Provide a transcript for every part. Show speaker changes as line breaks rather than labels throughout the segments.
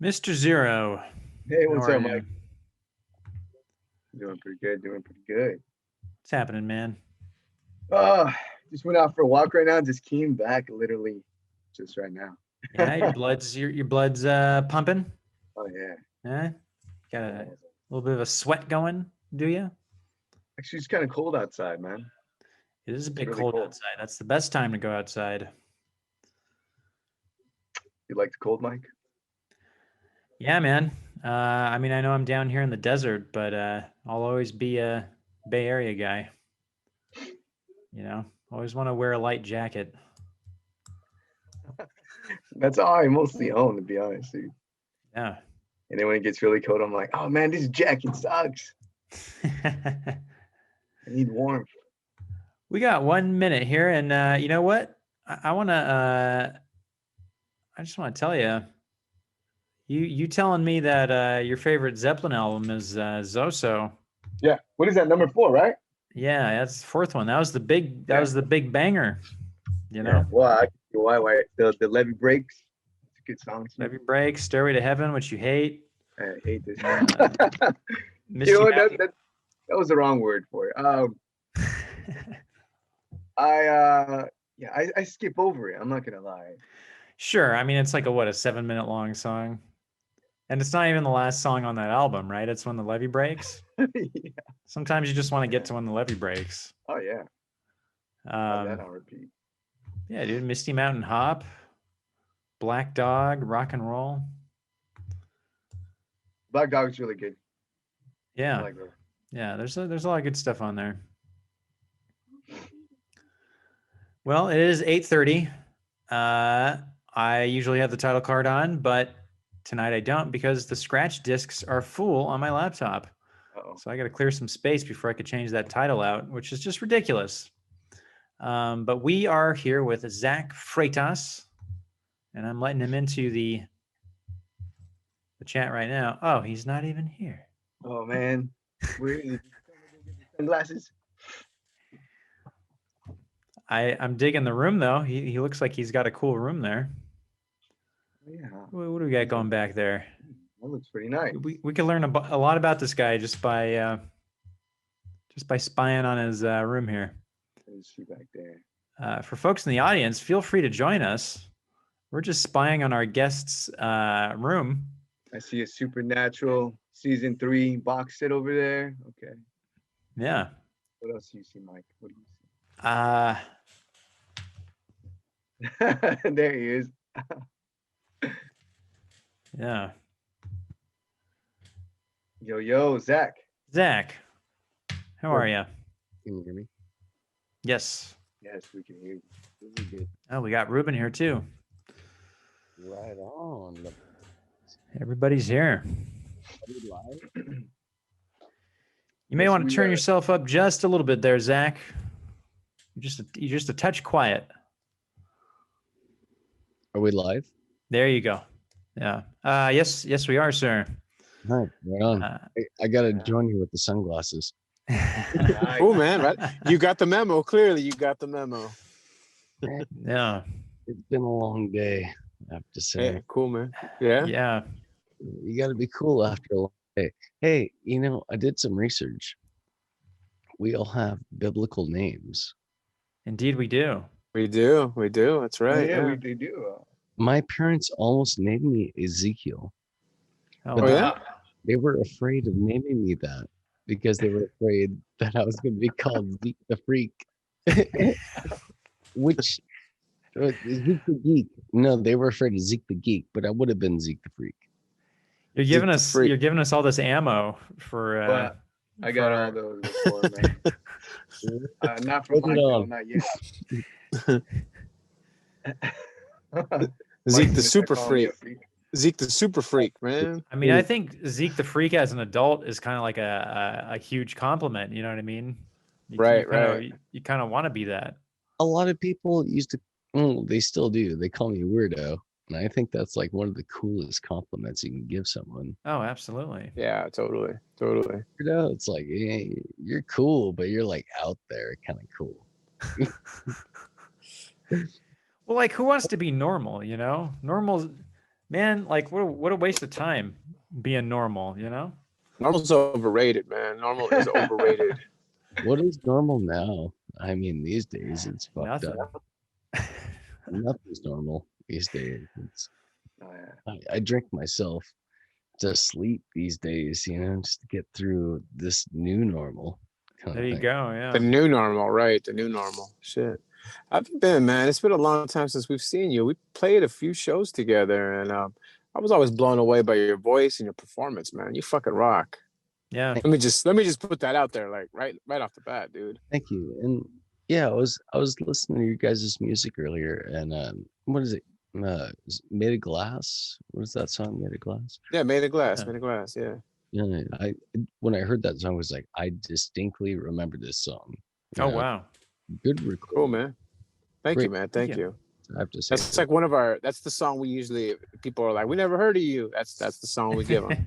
Mr. Zero.
Hey,
How
what's
are
up,
you?
Mike? Doing pretty good. Doing pretty good.
What's happening, man?
Uh, just went out for a walk right now. Just came back literally just right now.
Yeah, your blood's pumping.
Oh yeah.
Yeah, got a
Yeah.
little bit of a sweat going, do you?
Actually, it's kind of cold outside, man.
It is a
It's
bit
really
cold
cold.
outside. That's the best time to go outside.
You like the cold, Mike?
Yeah, man. I mean, I know I'm down here in the desert, but I'll always be a Bay Area guy. Always want to wear a light jacket.
That's all I mostly own, to be honest, dude.
Yeah.
And then when it gets really cold, I'm like, oh man, this jacket sucks. I need warmth.
We got 1 minute here, and you know what? I want to. I just want to tell you. You telling me that your favorite Zeppelin album is Zoso?
Yeah. What is that? Number 4, right?
Yeah, that's the fourth one. That was the big. That
Yeah.
was the big banger. You
Yeah.
know,
Well, I can see why the levee breaks. It's a good song too.
Every Break, Stairway to Heaven, which you hate.
I hate this. You know
Misty
what?
Mountain.
That was the wrong word for it. I skip over it. I'm not gonna lie.
Sure. I mean, it's like a 7 minute long song, and it's not even the last song on that album, right? It's When the Levee Breaks.
Yeah.
Sometimes you just want to get to When the Levee Breaks.
Oh yeah. Have that on repeat.
Yeah, dude. Misty Mountain Hop, Black Dog, Rock and Roll.
Black Dog is really good. I
Yeah,
like that.
yeah. There's a lot of good stuff on there. Well, it is 8:30. I usually have the title card on, but tonight I don't because the scratch discs are full on my laptop.
Uh-oh.
So I got to clear some space before I could change that title out, which is just ridiculous. But we are here with Zach Freitas, and I'm letting him into the chat right now. Oh, he's not even here.
Oh man. Where is it? Sunglasses.
I'm digging the room though. He looks like he's got a cool room there.
Yeah.
What do we got going back there?
That looks pretty nice.
We could learn a lot about this guy just by spying on his room here.
Let's see back there.
For folks in the audience, feel free to join us. We're just spying on our guest's room.
I see a Supernatural season 3 box set over there. Okay.
Yeah.
What else do you see, Mike? What do you see? There he is.
Yeah.
Yo, Zach.
Zach, how are you?
Can you hear me?
Yes,
Yes.
we can hear you.
Really good.
Oh, we got Ruben here too.
Right on.
Everybody's here.
Are we live?
You may
Yes,
want to
we
turn
are.
yourself up just a little bit there, Zach. You're just a touch quiet.
Are we live?
There you go. Yeah. Yes, we are, sir.
All right, right on. I got to join you with the sunglasses.
Cool, man. Right? You got the memo. Clearly, you got the memo.
Yeah.
It's been a long day, I have to say.
Hey, cool, man. Yeah.
Yeah.
You got to be cool after a long day. Hey, I did some research. We all have biblical names.
Indeed, we do.
We do. That's right.
Yeah,
Yeah.
we do.
My parents almost named me Ezekiel.
Oh,
But
Oh, yeah?
They were afraid of naming me that because they were afraid that I was going to be called Zeke the Freak. Which, Zeke the Geek. No, they were afraid of Zeke the Geek, but I would have been Zeke the Freak.
You're
Zeke
giving
the
us
Freak.
you're giving us all this ammo for
But I got
for-
all those before, man. Not from
Put it
Mike, though,
on.
not yet.
Zeke
Mike's
the
gonna
super
call me a
freak. Zeke the super freak, man.
I mean, I think Zeke the Freak as an adult is kind of like a huge compliment. You know what I mean?
Right,
You kind of want to be that.
A lot of people used to, they still do. They call me weirdo. And I think that's like one of the coolest compliments you can give someone.
Oh, absolutely.
Yeah, totally.
Weirdo, it's like, hey, you're cool, but you're like out there, kind of cool.
Well, like, who wants to be normal? Normal Man, like what a waste of time being normal, you know?
Normal's overrated, man. Normal is overrated.
What is normal now? I mean, these days it's fucked
Nothing.
up. Nothing's normal these days. It's,
Oh, yeah.
I drink myself to sleep these days, you know, just to get through this new normal kind
There
of
you
thing.
go. Yeah.
The new normal, right? The new normal. Shit. I've been, man. It's been a long time since we've seen you. We played a few shows together, and I was always blown away by your voice and your performance, man. You fucking rock.
Yeah.
Let me just put that out there, like right off the bat, dude.
Thank you. And yeah, I was listening to you guys' music earlier, and what is it? Made of Glass. What is that song? Made of Glass.
Yeah, made of glass,
Yeah.
made of glass. Yeah.
Yeah, when I heard that song, I was like, I distinctly remember this song. You
Oh
know,
wow.
good
Cool,
recording.
man. Thank you,
Great.
man.
Thank
Thank
you.
you.
I have to say,
That's like one of our. That's the song we usually. People are like, we never heard of you. That's the song we give them.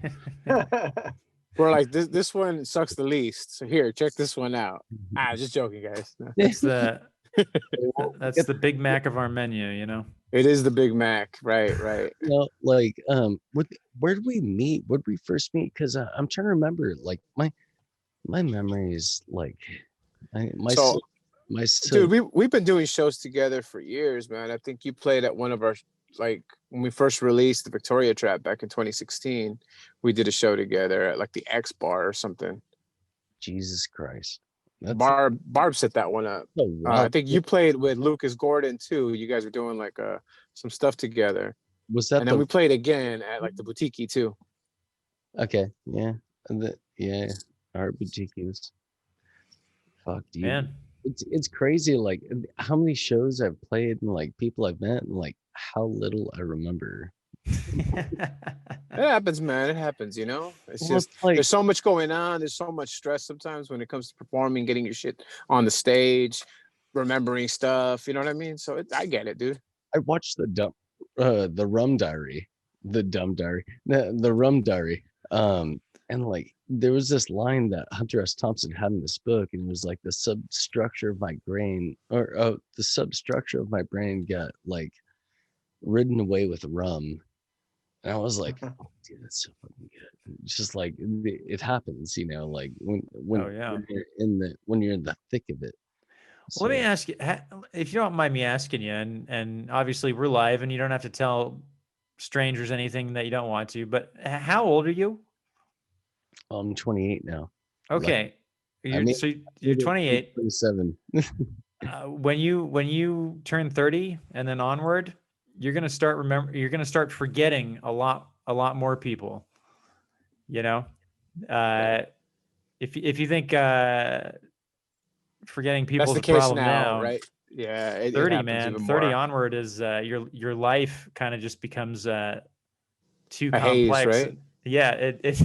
We're like, this one sucks the least. So here, check this one out. Just joking, guys. No.
That's that's the Big Mac of our menu, you know.
It is the Big Mac, right? Right.
you know, like, where did we meet? Where did we first meet? Because I'm trying to remember. Like my memory is like,
So,
my
dude, we've been doing shows together for years, man. I think you played at one of our, like, when we first released the Victoria Trap back in 2016. We did a show together at like the X Bar or something.
Jesus Christ. That's
Barb set that one up.
so
I
wild.
think you played with Lucas Gordon too. You guys were doing like some stuff together,
Was that
and then we played again at like the Boutique too.
okay? Yeah, yeah. Our boutiques. Fuck, dude.
Man.
It's crazy. Like how many shows I've played and like people I've met and like how little I remember.
It happens, man. It happens, you know. It's
Well,
just
it's like,
there's so much going on. There's so much stress sometimes when it comes to performing, getting your shit on the stage, remembering stuff. You know what I mean? So I get it, dude.
I watched the Rum Diary, the Rum Diary. And like there was this line that Hunter S. Thompson had in this book, and it was like the substructure of my brain, or the substructure of my brain got like ridden away with rum. And I was like, oh, dude, that's so fucking good. It's just like it happens, you know, like when
Oh, yeah.
when you're in the thick of it.
Well, let me ask you, if you don't mind me asking you, and obviously we're live, and you don't have to tell strangers anything that you don't want to. But how old are you?
I'm 28 now.
Okay, so you're 28.
27.
When you turn 30 and then onward, you're gonna start forgetting a lot more people. You know, if you think forgetting people
That's
is
the
a
case
problem now,
right? Yeah, it
30,
happens
man,
even
30
more.
onward is your life kind of just becomes too
A haze,
complex.
right?
Yeah, it's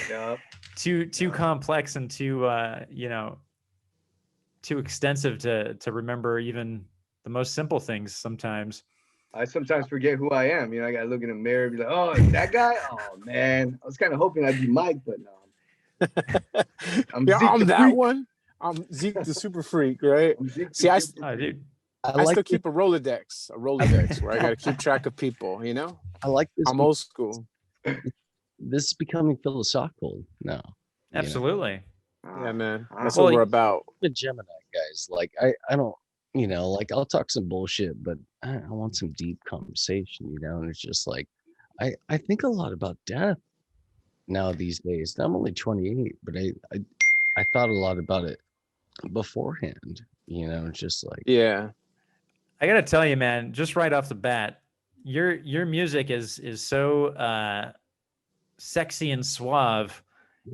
Yup.
too
Yeah.
complex and too too extensive to remember even the most simple things sometimes.
I sometimes forget who I am. You know, I gotta look in the mirror and be like, oh, is that guy? Oh man. I was kind of hoping I'd be Mike, but no. I'm
Yeah,
Zeke
I'm
the
that
freak.
one. I'm Zeke the super freak, right?
I'm Zeke the
See, I
super
Oh,
freak.
dude.
I still keep a Rolodex where I got to keep track of people, you know?
I like this.
I'm old school.
This is becoming philosophical now. you know?
Absolutely.
Yeah, man. That's
Well,
what we're about.
I'm a Gemini, guys. Like I don't, you know, like I'll talk some bullshit, but I want some deep conversation, you know. And it's just like I think a lot about death now these days. I'm only 28, but I thought a lot about it beforehand. You know, it's just like
Yeah.
I gotta tell you, man, just right off the bat, your music is so sexy and suave,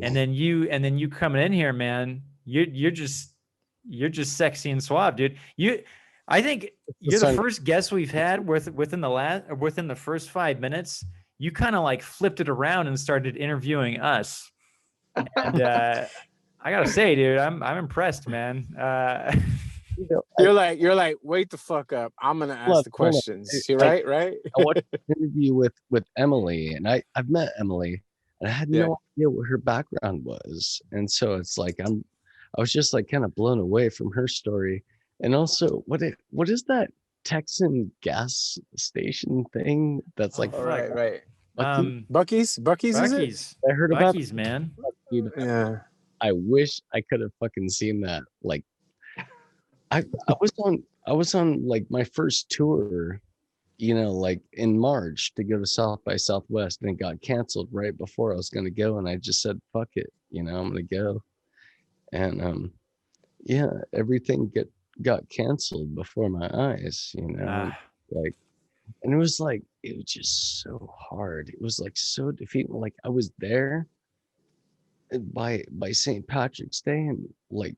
and then you coming in here, man, you're just sexy and suave, dude. I think you're the first guest we've had within the first 5 minutes. You kind of like flipped it around and started interviewing us, and I gotta say, dude, I'm impressed, man.
you know,
You're like, wait the fuck up. I'm gonna ask the questions. You're right?
I watched an interview with Emily, and I've met Emily, and I had no idea what her background was, and so it's like I was just like kind of blown away from her story, and also what is that Texan gas station thing that's like
Oh,
All right,
fuck.
right.
Bucky.
Bucky's is it?
Bucky's.
I heard about
Bucky's, man.
dude,
Yeah.
I wish I could have fucking seen that. Like I was on like my first tour, like in March to go to South by Southwest, and it got canceled right before I was gonna go, and I just said fuck it, I'm gonna go. And yeah, everything got canceled before my eyes,
Ah,
like, and it was just so hard. It was like so defeating. Like I was there by St. Patrick's Day, and like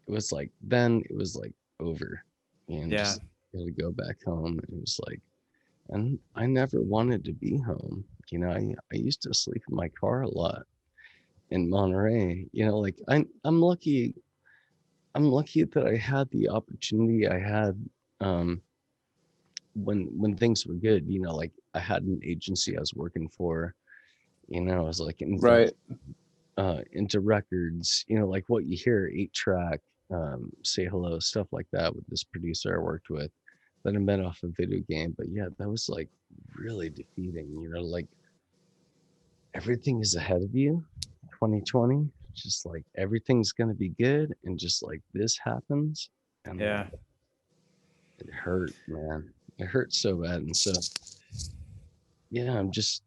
it was like then it was like over, and
yeah.
just had to go back home. It was like, and I never wanted to be home. I used to sleep in my car a lot in Monterey. Like I'm lucky. I'm lucky that I had the opportunity I had um, when things were good. Like I had an agency I was working for. I was like
Right.
into records. Like what you hear, 8-track, Say Hello, stuff like that with this producer I worked with. That I met off a video game, but yeah, that was like really defeating. Like everything is ahead of you. 2020, just like everything's gonna be good, and just like this happens, and
Yeah.
like, it hurt, man. It hurt so bad, and so yeah, I'm just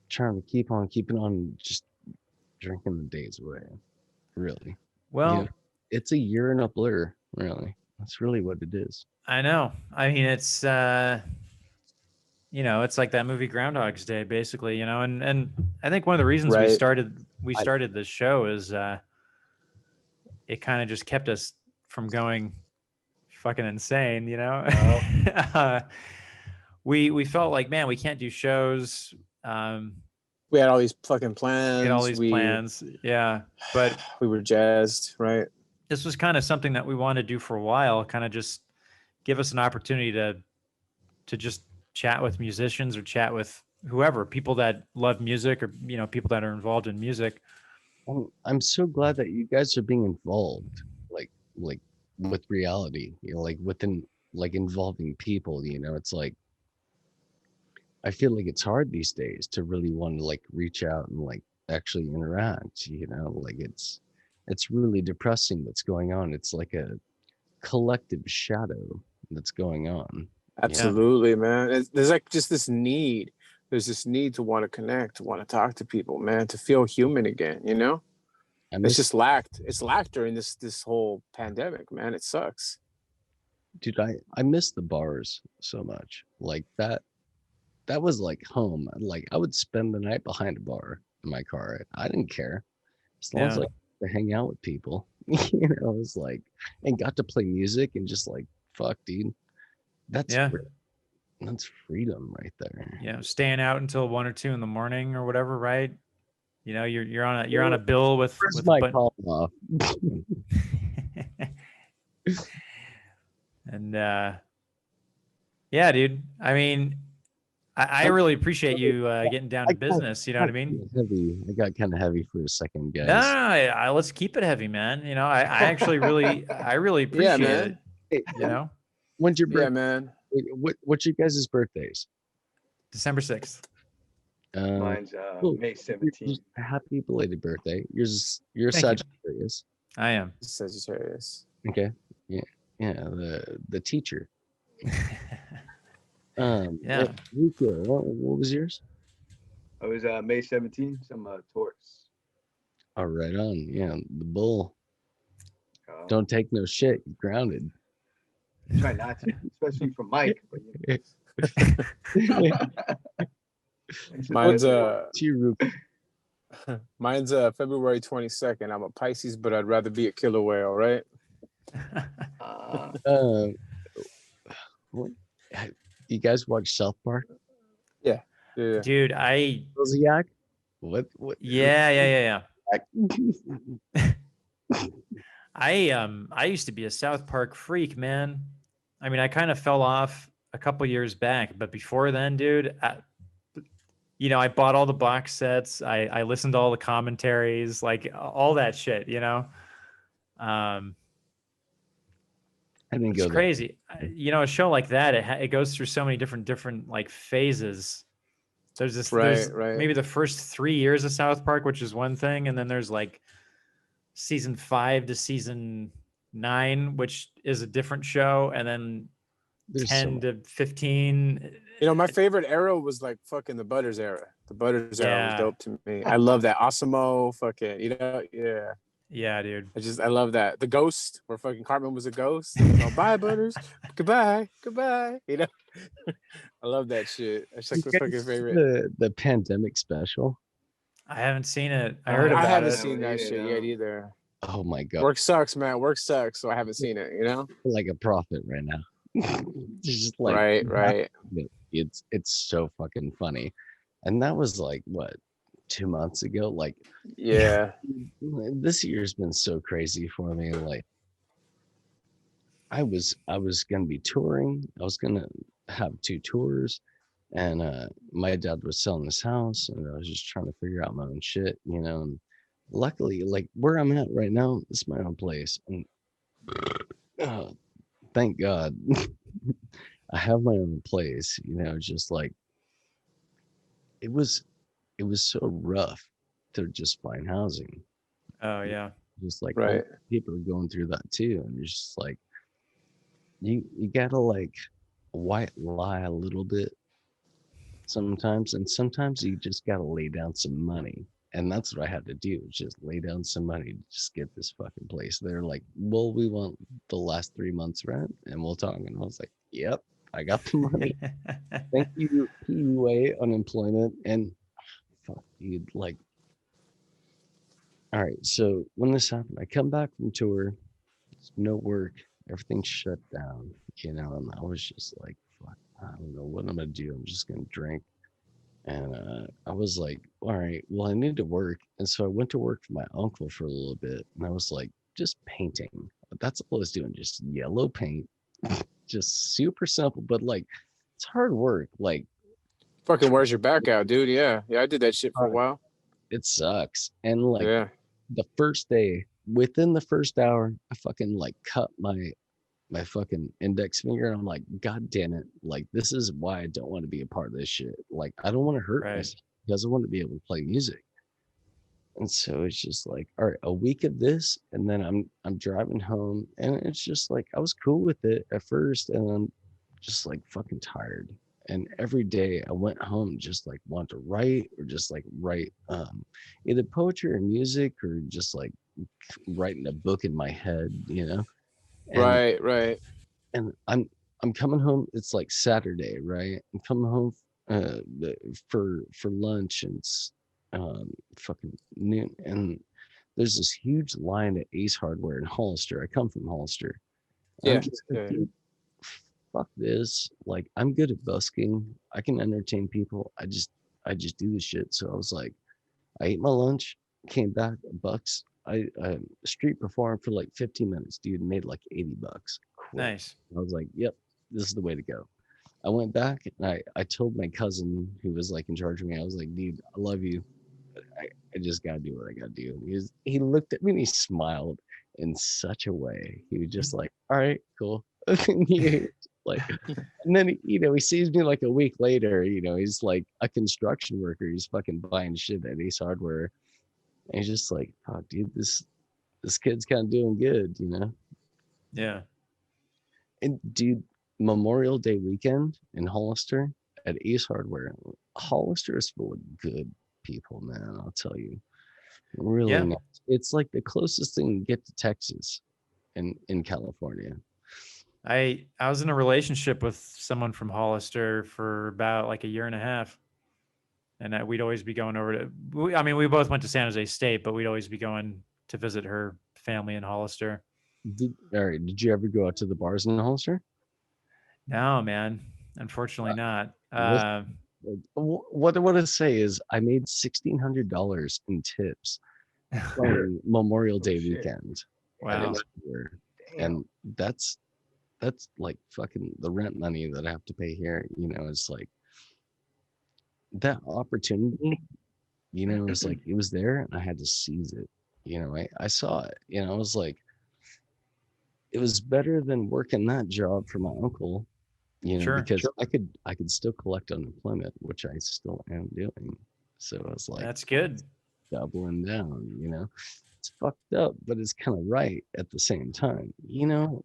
trying to keep on keeping on, just drinking the days away. Really,
Well,
it's a year and a blur. Really, that's really what it is.
I know. I mean, it's it's like that movie Groundhog's Day, basically, and I think one of the reasons we
Right.
I-
started this show is it kind of just kept us from going fucking insane, uh, we felt like, man, we can't do shows.
We had all these fucking
We
plans.
had all these plans, yeah, but
we were jazzed, right?
this was kind of something that we wanted to do for a while, kind of just give us an opportunity to just chat with musicians or chat with whoever, people that love music, or people that are involved in music.
I'm so glad that you guys are being involved, like with reality, like within, like involving people. It's like I feel like it's hard these days to really want to like reach out and like actually interact. Like it's really depressing what's going on. It's like a collective shadow that's going on.
Absolutely, man. There's like just this need. There's this need to want to connect, to want to talk to people, man, to feel human again.
I
It's
miss,
just lacked. It's lacked during this whole pandemic, man. It sucks.
dude, I miss the bars so much. Like that was like home. Like I would spend the night behind a bar in my car. I didn't care as long as
Yeah.
like to hang out with people. It was like, and got to play music and just like fuck, dude. That's
Yeah.
that's freedom right there.
Staying out until 1 or 2 in the morning or whatever, right? You're on a bill with
Where's
with
my
but
call off?
and yeah, dude. I mean, I really appreciate you getting down to business. You know what I mean?
Heavy. I got kind of heavy for a second, guys.
No, let's keep it heavy, man. I actually I really
Yeah,
appreciate
man.
it.
When's your
Yeah,
birthday?
man.
What's your guys' birthdays?
December 6th.
Mine's
Cool.
May 17th.
Happy belated birthday. You're
Thank you.
Sagittarius.
I am.
Sagittarius.
Okay. Yeah. The teacher.
Yeah.
Rico, what was yours?
I was May 17th. So I'm a Taurus.
Oh, right on. Yeah, the bull.
Um,
Don't take no shit. You're grounded.
Try not to, especially from Mike. But,
Mine's mine's February 22nd. I'm a Pisces, but I'd rather be a killer whale, right?
What? You guys watch South Park?
Yeah.
Dude,
Zodiac? What?
yeah. I used to be a South Park freak, man. I mean, I kind of fell off a couple years back, but before then, dude, I bought all the box sets. I listened to all the commentaries, like all that shit,
I didn't
It's
go there.
crazy. You know, a show like that, it goes through so many different like phases. There's
Right, right.
maybe the first 3 years of South Park, which is one thing, and then there's like season 5 to season 9, which is a different show, and then
There's so
10
much.
to 15.
You know, my favorite era was like fucking the Butters era. The Butters era was
Yeah,
dope to me. I love that Osimo fucking, you know, yeah.
yeah, dude.
I love that. The Ghost, where fucking Cartman was a ghost. You know, bye Butters, goodbye, goodbye. You know, I love that shit. That's like
You
my
guys
fucking
see
favorite.
the pandemic special?
I haven't seen it. I heard
I
about
haven't
it.
seen that shit yet either.
Oh my god,
Work sucks, man. Work sucks, so I haven't seen it. You know.
like a prophet right now. It's just like
Right, right.
it's so fucking funny. And that was like what, 2 months ago? Like
Yeah.
this year's been so crazy for me. Like I was gonna be touring. I was gonna have 2 tours, and my dad was selling his house, and I was just trying to figure out my own shit, you know. And luckily, like where I'm at right now, it's my own place, and uh, thank God, I have my own place. You know, just like it was, it was so rough to just find housing.
Oh yeah.
Just like
Right.
people are going through that too, and it's just like you gotta like white lie a little bit sometimes, and sometimes you just gotta lay down some money. And that's what I had to do, just lay down some money to just get this fucking place. They're like, well, we want the last 3 months rent and we'll talk. And I was like, yep, I got the money. Thank you, PUA, unemployment. And fuck, dude, like, all right. So when this happened, I come back from tour, there's no work, everything's shut down, you know, and I was just like, fuck, I don't know what I'm gonna do. I'm just gonna drink. And I was like, all right, well, I need to work. And so I went to work for my uncle for a little bit. And I was like, just painting. That's all I was doing, just yellow paint, just super simple, but like, it's hard work. Like,
Fucking wears your back out, dude. Yeah, yeah. I did that shit for a while.
it sucks. And like,
Yeah.
the first day, within the first hour, I fucking like cut my fucking index finger. And I'm like, God damn it. Like, this is why I don't want to be a part of this shit. Like, I don't want to hurt
Right.
myself because I want to be able to play music. And so it's just like, all right, a week of this, and then I'm driving home, and it's just like I was cool with it at first, and I'm just like fucking tired. And every day I went home just like want to write or just like write either poetry or music or just like writing a book in my head, you know. And
Right, right.
and I'm coming home. It's like Saturday, right? I'm coming home for lunch, and it's fucking noon, and there's this huge line at Ace Hardware in Hollister. I come from Hollister. And
Yeah.
I'm just like,
Yeah.
dude, fuck this. Like, I'm good at busking. I can entertain people. I just do this shit. So I was like, I ate my lunch, came back, bucks. I street performed for like 15 minutes, dude, made like $80. Quit.
Nice.
I was like, yep, this is the way to go. I went back and I told my cousin who was like in charge of me, I was like, dude, I love you. But I just gotta do what I gotta do. He looked at me and he smiled in such a way. He was just like, all right, cool. Like, and then he sees me like a week later, he's like a construction worker. He's fucking buying shit at Ace Hardware. And he's just like, oh dude, this kid's kind of doing good.
Yeah.
And dude, Memorial Day weekend in Hollister at Ace Hardware. Hollister is full of good people, man. I'll tell you, really
Yeah.
nice. It's like the closest thing you get to Texas in California.
I was in a relationship with someone from Hollister for about like a year and a half, and we'd always be going over to. We both went to San Jose State, but we'd always be going to visit her family in Hollister.
All right, did you ever go out to the bars in Hollister?
No, man, unfortunately not.
What I want to say is I made $1,600 in tips playing Memorial Day weekend.
Wow.
And that's like fucking the rent money that I have to pay here. It's like that opportunity, it's like it was there and I had to seize it. I saw it. I was like, it was better than working that job for my uncle,
Sure.
because I could still collect unemployment, which I still am doing. So I was like,
That's good.
doubling down, It's fucked up, but it's kind of right at the same time,
Well,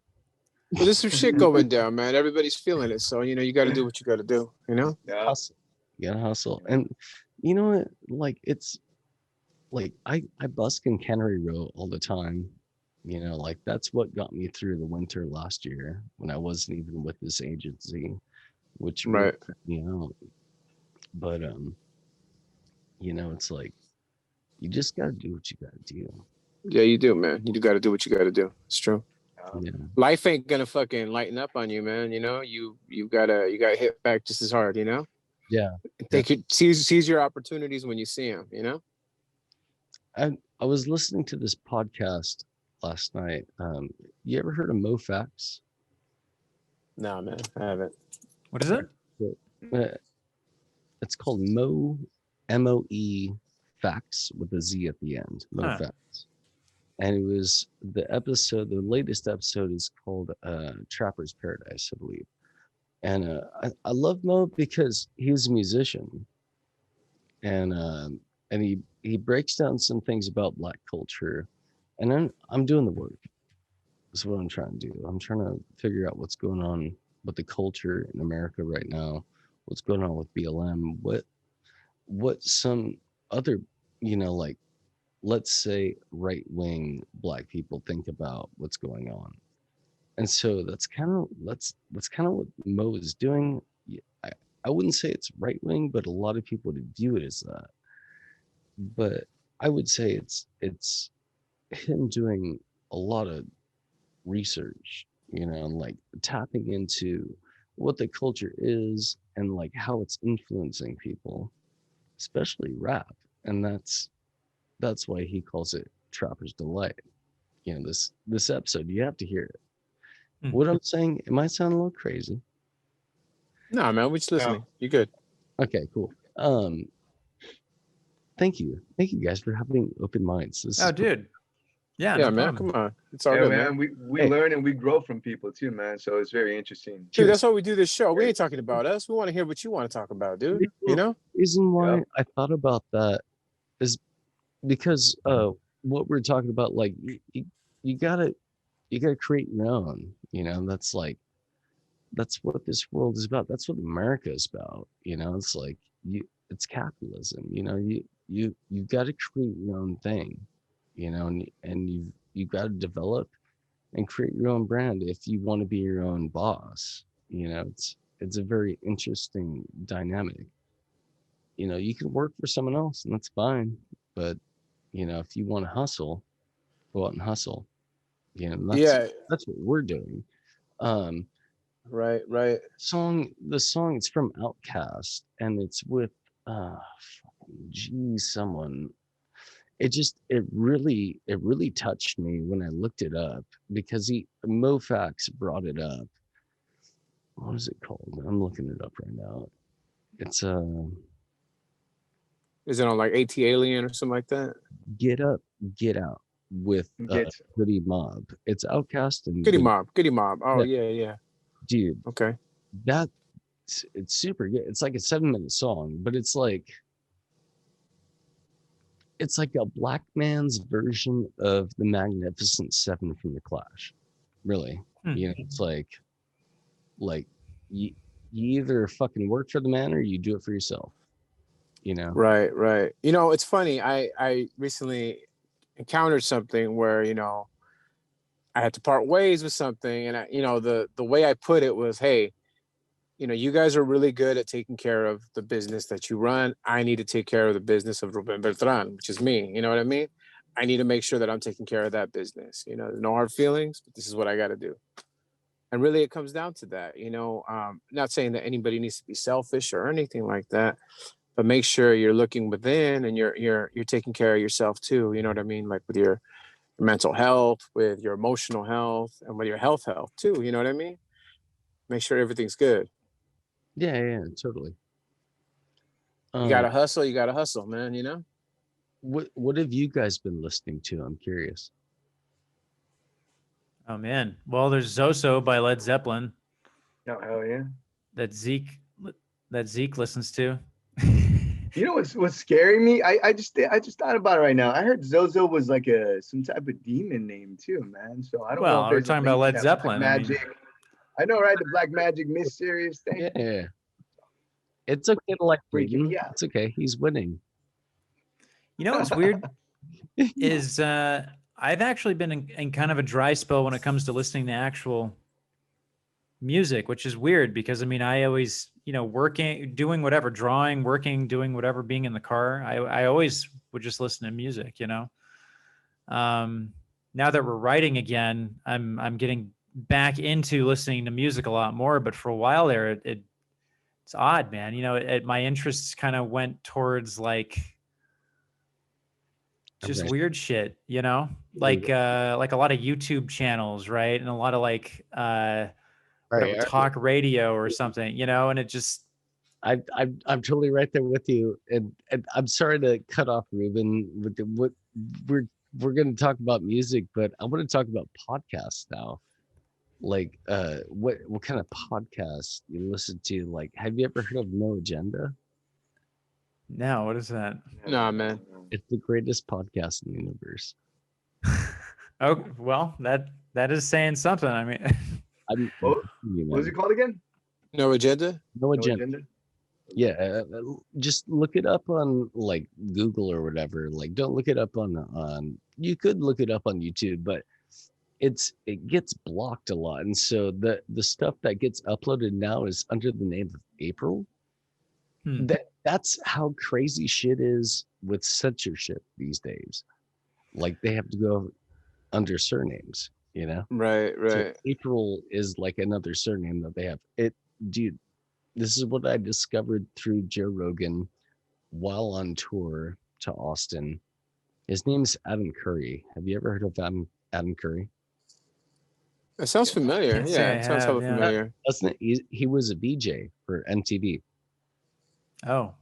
there's some shit going down, man. Everybody's feeling it. So, you got to do what you got to do,
Yeah.
Hustle. You gotta hustle. And you know what? Like it's like I busk in Cannery Row all the time. Like that's what got me through the winter last year when I wasn't even with this agency, which really
Right.
took me out. But it's like you just gotta do what you gotta do.
Yeah, you do, man. You got to do what you got to do. It's true.
Yeah.
Life ain't gonna fucking lighten up on you, man. You gotta hit back just as hard.
Yeah.
They could seize your opportunities when you see them.
I was listening to this podcast last night. You ever heard of MoFax?
No, man, I haven't.
What is it?
Uh, It's called MOE Facts with a Z at the end. MoFax. And it was the latest episode is called Trapper's Paradise, I believe. And I love Mo because he's a musician. And he breaks down some things about Black culture. And I'm doing the work. That's what I'm trying to do. I'm trying to figure out what's going on with the culture in America right now, what's going on with BLM, what some other, like, let's say right-wing Black people think about what's going on. And so that's kind of what Mo is doing. I wouldn't say it's right-wing, but a lot of people would view it as that. But I would say it's him doing a lot of research, and like tapping into what the culture is and like how it's influencing people, especially rap. And that's why he calls it Trapper's Delight. This episode, you have to hear it. What I'm saying, it might sound a little crazy.
No, man, we're just listening.
No.
You're good.
Okay, cool. Thank you guys for having open minds.
Dude. Yeah,
Yeah,
no
man.
problem.
Come on. It's all good, man.
We learn and we grow from people too, man. So it's very interesting.
Dude, that's why we do this show. We ain't talking about us. We want to hear what you want to talk about, dude.
Reason why I thought about that is because what we're talking about, like you gotta create your own. That's what this world is about. That's what America is about. It's like it's capitalism. You got to create your own thing. And you got to develop and create your own brand if you want to be your own boss. It's a very interesting dynamic. You can work for someone else and that's fine, but if you want to hustle, go out and hustle. That's what we're doing.
Right.
The song it's from Outkast and it's with someone. It really touched me when I looked it up because MoFax brought it up. What is it called? I'm looking it up right now. It's
is it on like AT Alien or something like that?
Get Up, Get Out with Goody Mob. It's Outkast and
Goody Mob. Oh yeah.
Dude.
Okay.
It's super good. It's like a 7-minute song, but it's like a black man's version of the Magnificent Seven from the Clash. Really. It's like you either fucking work for the man or you do it for yourself.
Right. It's funny. I recently encountered something where, I had to part ways with something. And the way I put it was, hey, you guys are really good at taking care of the business that you run. I need to take care of the business of Ruben Beltran, which is me. You know what I mean? I need to make sure that I'm taking care of that business. No hard feelings, but this is what I got to do. And really, it comes down to that. Not saying that anybody needs to be selfish or anything like that, but make sure you're looking within and you're taking care of yourself too. You know what I mean? Like with your mental health, with your emotional health, and with your health too. You know what I mean? Make sure everything's good.
Yeah, totally.
You gotta hustle, man.
What have you guys been listening to? I'm curious.
Oh man. Well, there's Zoso by Led Zeppelin
Oh hell yeah.
that Zeke listens to.
You know what's scaring me? I just thought about it right now. I heard Zozo was like some type of demon name too, man. So I don't know
Well,
if
we're
there's a
talking about
link to
Led
that
Zeppelin.
black
I mean,
magic. I know, right? The black magic mysterious thing.
Yeah. It's okay to like
Freaking
Putin.
me out.
It's okay. He's winning.
you know what's weird is I've actually been in kind of a dry spell when it comes to listening to actual music, which is weird because I mean, I always, working, doing whatever, drawing, working, doing whatever, being in the car, I always would just listen to music. Now that we're writing again, I'm getting back into listening to music a lot more, but for a while there, it's odd, man. My interests kind of went towards like just
Okay.
weird shit, like a lot of YouTube channels, right? And a lot of like whatever,
Right.
talk radio or something, and it just
I'm totally right there with you, and I'm sorry to cut off Ruben with what we're going to talk about music, but I want to talk about podcasts now. Like, what kind of podcasts you listen to? Like, have you ever heard of No Agenda?
no, what is that?
Nah, man.
It's the greatest podcast in the universe.
Oh, well, that is saying something. I mean,
I'm
What,
you,
what was
man.
it called again?
No agenda.
No
No
Agenda.
agenda.
Yeah, just look it up on like Google or whatever. Like, don't look it up on. You could look it up on YouTube, but it gets blocked a lot, and so the stuff that gets uploaded now is under the name of April. That's how crazy shit is with censorship these days. Like they have to go under surnames,
Right,
So
right.
April is like another surname that they have. Dude, this is what I discovered through Joe Rogan while on tour to Austin. His name is Adam Curry. Have you ever heard of Adam Curry?
It sounds familiar.
Can't say
Yeah,
I
it sounds
have,
hella
yeah.
familiar.
Doesn't it? He was a VJ for MTV.
Oh,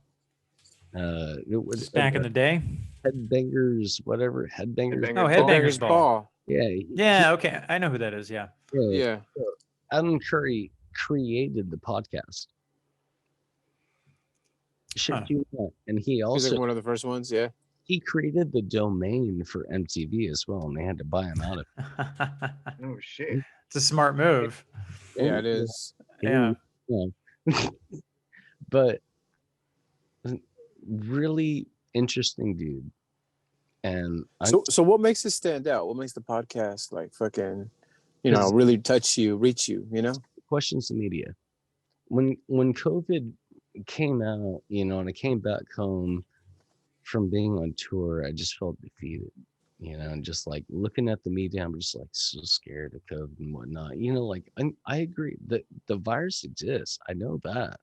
It was
just back in the day.
Headbangers, whatever. Headbangers.
Headbangers
Oh,
Ball.
Headbangers Ball.
Yeah,
Yeah, okay, I know who that is. Yeah.
yeah.
Yeah.
So Adam Curry created the podcast. Shit,
Huh.
you know, and he
He's
also
like one of the first ones. Yeah.
he created the domain for MTV as well, and they had to buy him out of
Oh shit.
It's a smart move.
it.
Yeah, it is.
Yeah.
But really interesting dude. And
So what makes it stand out? What makes the podcast like fucking,
Because-
really touch you, reach you,
questions the media. When COVID came out, and I came back home from being on tour, I just felt defeated, and just like looking at the media, I'm just like so scared of COVID and whatnot. Like I agree that the virus exists. I know that.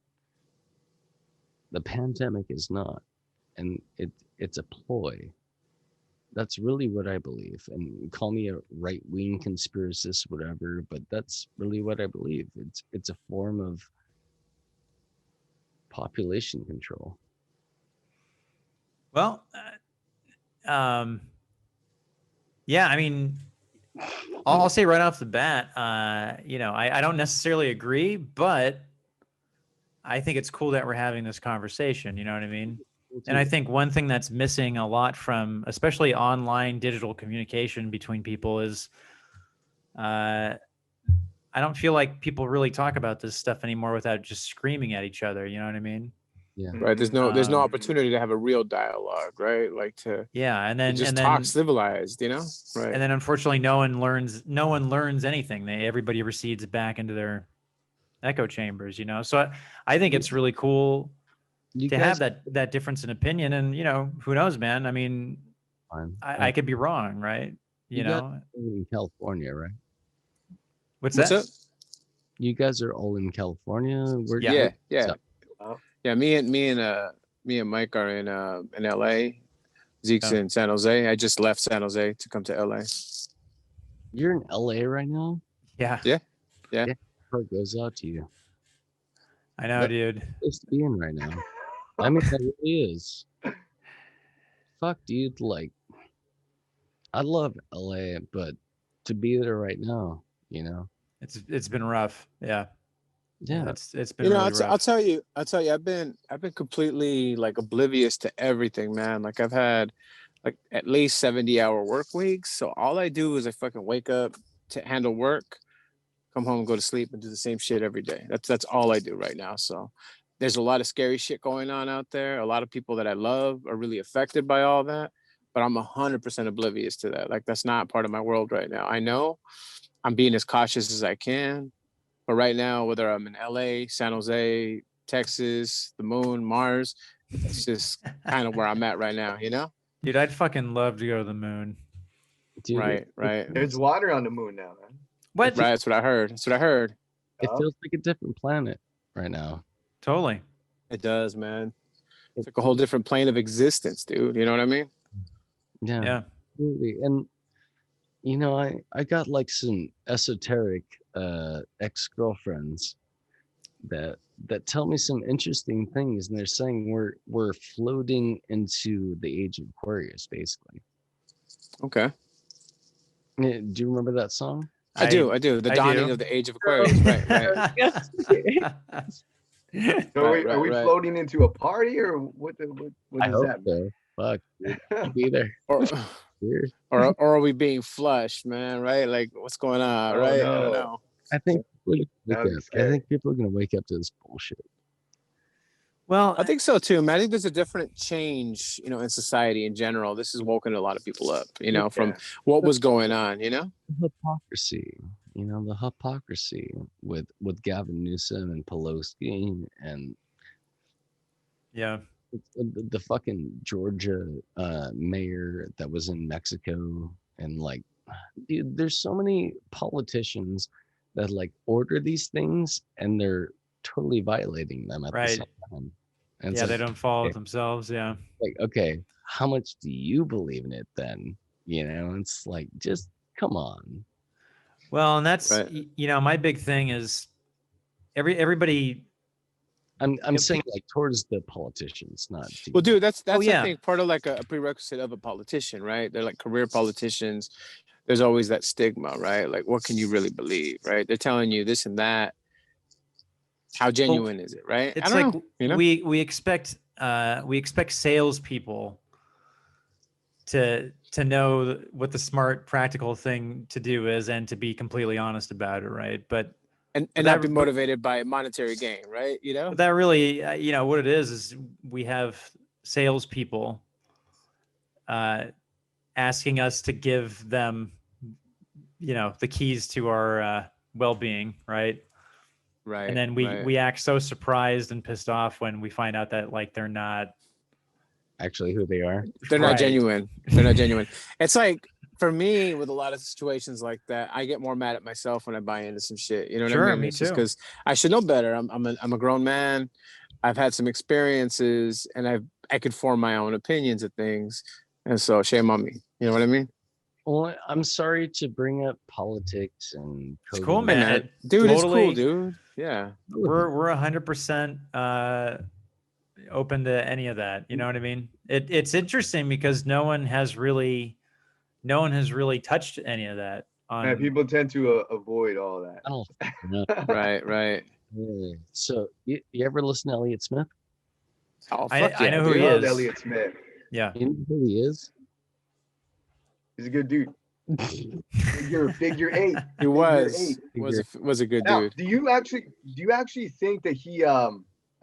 The pandemic is not, and it's a ploy. That's really what I believe. And call me a right-wing conspiracist, whatever, but that's really what I believe. It's a form of population control.
Well, yeah, I mean, I'll say right off the bat, I don't necessarily agree, but I think it's cool that we're having this conversation. You know what I mean? And I think one thing that's missing a lot from, especially online digital communication between people is, I don't feel like people really talk about this stuff anymore without just screaming at each other. You know what I mean?
Yeah.
Right. There's no
Um,
opportunity to have a real dialogue, right? Like to
Yeah, and then
just
and
talk
then
civilized, Right.
and then unfortunately, no one learns anything. Everybody recedes back into their echo chambers. So I think it's really cool
You
to
guys
have that difference in opinion, and who knows, man. I mean,
fine.
I could be wrong, right?
You guys are in California, right?
What's
What's
that?
up?
You guys are all in California. Where
Yeah.
Yeah.
So-
Yeah. Me and Mike are in LA. Zeke's
Oh.
in San Jose. I just left San Jose to come to LA.
You're in LA right now.
Yeah,
Heart goes out to you.
I know, dude.
Place to be in right now. I mean, that really is. Fuck, dude. Like, I love LA, but to be there right now, you know?
It's been rough. Yeah.
Yeah.
It's been
You know,
really
I'll
rough.
tell you, I've been completely like oblivious to everything, man. Like I've had like at least 70-hour work weeks. So all I do is I fucking wake up to handle work, come home, go to sleep, and do the same shit every day. That's all I do right now. So there's a lot of scary shit going on out there. A lot of people that I love are really affected by all that, but I'm 100% oblivious to that. Like that's not part of my world right now. I know I'm being as cautious as I can, but right now, whether I'm in LA, San Jose, Texas, the moon, Mars, it's just kind of where I'm at right now, you know?
Dude, I'd fucking love to go to the moon.
Dude,
Right.
There's water on the moon now, man.
What?
Right. That's what I heard. That's what I heard.
it
Oh.
feels like a different planet right now.
Totally.
It does, man. It's like a whole different plane of existence, dude. You know what I mean?
Yeah,
Yeah.
absolutely. And you know, I got like some esoteric ex-girlfriends that tell me some interesting things, and they're saying we're floating into the age of Aquarius, basically.
Okay.
Do you remember that song?
I do. The
I
dawning
do.
of the age of Aquarius. Right.
So are we floating into a party or what
I
does
hope
that mean?
so. Fuck, dude. I'll be there.
Or,
Cheers.
or are we being flushed, man? Right? Like what's going on?
Oh,
Right?
no.
I don't know.
I think
That would be
I
scary.
think people are gonna wake up to this bullshit.
Well,
I think so too, man. I think there's a different change, you know, in society in general. This has woken a lot of people up, you know, from what was going on, you know?
Hypocrisy, you know, the hypocrisy with Gavin Newsom and Pelosi and
yeah.
the fucking Georgia mayor that was in Mexico, and like, dude, there's so many politicians that like order these things and they're totally violating them at the
Right.
same time. And it's
Yeah,
like,
they don't follow
okay,
it themselves. Yeah.
like, okay, how much do you believe in it then? You know, it's like, just come on.
Well, and that's
Right.
you know, my big thing is everybody.
I'm
know,
saying like towards the politicians, not to
Well, dude, that's
yeah.
I think part of like a prerequisite of a politician, right? They're like career politicians. There's always that stigma, right? Like, what can you really believe, right? They're telling you this and that. How genuine is it, right? I
It's
don't
like
know. You know?
we expect salespeople to know what the smart, practical thing to do is, and to be completely honest about it, right? But
and
that-
not be motivated by monetary gain, right? You know?
But that really, you know, what it is we have salespeople asking us to give them, you know, the keys to our well-being, right?
Right.
And then we act so surprised and pissed off when we find out that like they're not
actually who they are.
They're not
Right.
genuine. They're not genuine. It's like for me, with a lot of situations like that, I get more mad at myself when I buy into some shit. You know what
Sure,
I mean?
me
It's just
too.
because I should know better. I'm a grown man. I've had some experiences, and I could form my own opinions of things. And so, shame on me. You know what I mean?
Well, I'm sorry to bring up politics and
It's cool,
COVID.
man.
Hey,
It
dude, it's
totally-
cool, dude. Yeah.
We're 100% open to any of that. You know what I mean? It's interesting because no one has really touched any of that.
Yeah, people tend to avoid all that.
I don't fucking know.
Right.
Yeah. So you ever listen to Elliott Smith?
Oh,
I
fuck yeah,
know who
dude.
he
I love
is.
Elliott Smith.
Yeah.
You know who he is?
He's a good dude. Figure eight.
He was a good
Now,
dude.
do you actually think that he I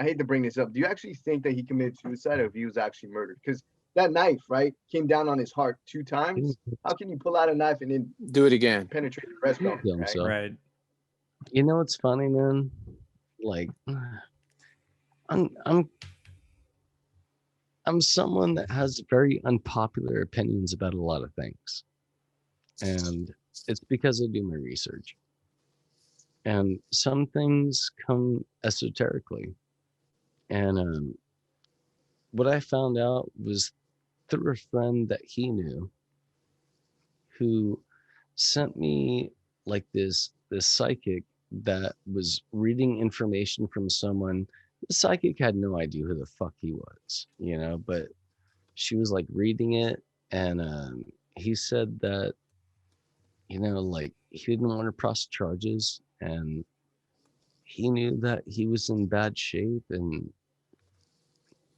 hate to bring this up. Do you actually think that he committed suicide, or if he was actually murdered? Because that knife, right, came down on his heart 2 times. How can you pull out a knife and then
Do it again.
penetrate the breastbone?
Kill
Right?
himself.
Right.
You know what's funny, man? Like, I'm someone that has very unpopular opinions about a lot of things, and it's because I do my research. And some things come esoterically, and what I found out was through a friend that he knew, who sent me like this psychic that was reading information from someone. The psychic had no idea who the fuck he was, you know, but she was like reading it, and he said that you know, like he didn't want to press charges, and he knew that he was in bad shape, and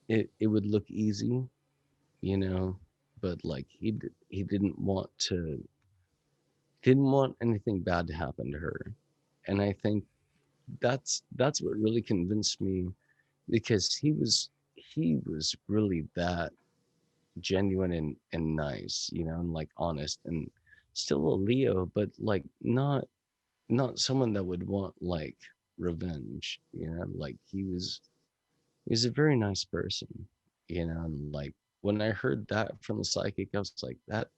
it would look easy, you know, but like he didn't want anything bad to happen to her. And I think that's what really convinced me, because he was really that genuine and nice, you know, and like honest, and still a Leo, but like not someone that would want like revenge, you know, like he's a very nice person, you know, and like when I heard that from the psychic, I was like, that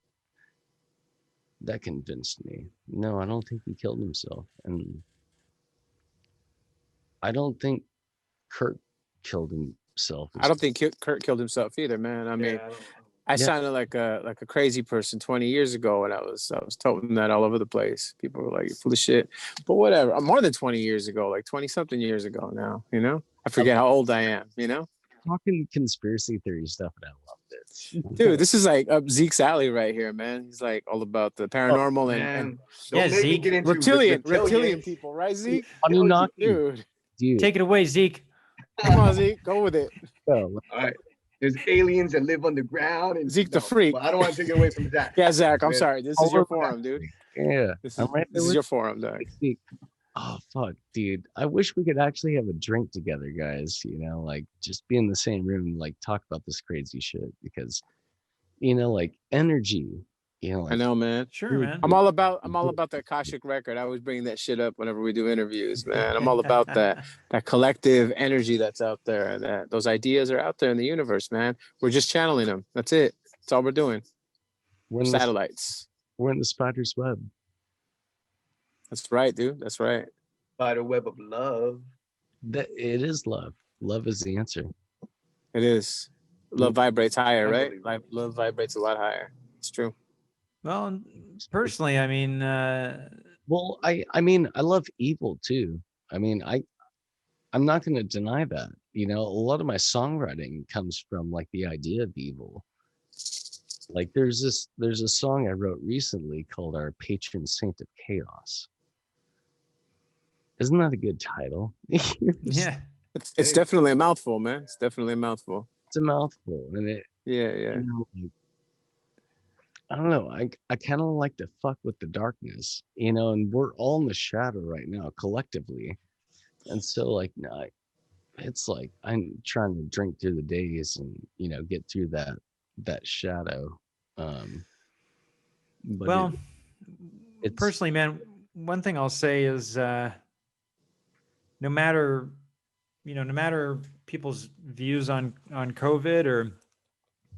convinced me. No, I don't think he killed himself. And I don't think Kurt killed himself.
I don't think Kurt killed himself either, man. I mean,
Yeah, I don't.
I
Yeah,
sounded like a crazy person 20 years ago, and I was toting that all over the place. People were like, "You're full of shit," but whatever. More than 20 years ago, like 20 something years ago now. You know, I
I'm
forget how old I am. You know,
talking conspiracy theory stuff, and I loved
dude,
it.
this is like up Zeke's alley right here, man. He's like all about the
Oh,
paranormal and
Man,
Yeah,
don't make me get
Zeke,
into
reptilian people, right, Zeke?
Anunnaki,
Dude,
dude.
take it away, Zeke.
come on, Zeke, go with it.
Go.
All right. There's aliens that live underground, and
Zeke the
no,
freak.
but I don't want to take it away from Zach.
Yeah, Zach, I'm
Man,
sorry. This
All
is your
over
forum, dude.
Yeah,
This
I'm
is
right there
this is
with
your forum, Doug.
you. Oh fuck, dude. I wish we could actually have a drink together, guys. You know, like just be in the same room and like talk about this crazy shit, because you know, like energy, you know,
I
like
know, man.
Sure,
dude,
man.
I'm all about the Akashic record. I always bring that shit up whenever we do interviews, man. I'm all about that collective energy that's out there, and that those ideas are out there in the universe, man. We're just channeling them. That's it. That's all we're doing.
we're
We're
in this
satellites.
we're in the spider's web.
That's right, dude. That's right.
spider web of love.
That it is love. Love is the answer.
It is. Love vibrates higher, right?
Unbelievable.
Love vibrates a lot higher. It's true.
Well, personally, I mean,
Well, I mean, I love evil too. I mean, I'm not going to deny that. You know, a lot of my songwriting comes from like the idea of evil. Like there's a song I wrote recently called Our Patron Saint of Chaos. Isn't that a good title? It's
yeah.
It's definitely a mouthful, man. It's definitely a mouthful.
a mouthful, and it,
Yeah, yeah.
you know, like, I don't know. I kind of like to fuck with the darkness, you know, and we're all in the shadow right now collectively. And so like no, it's like I'm trying to drink through the days and, you know, get through that shadow. Um but
Well,
it's
personally, man, one thing I'll say is, no matter, no matter people's views on COVID or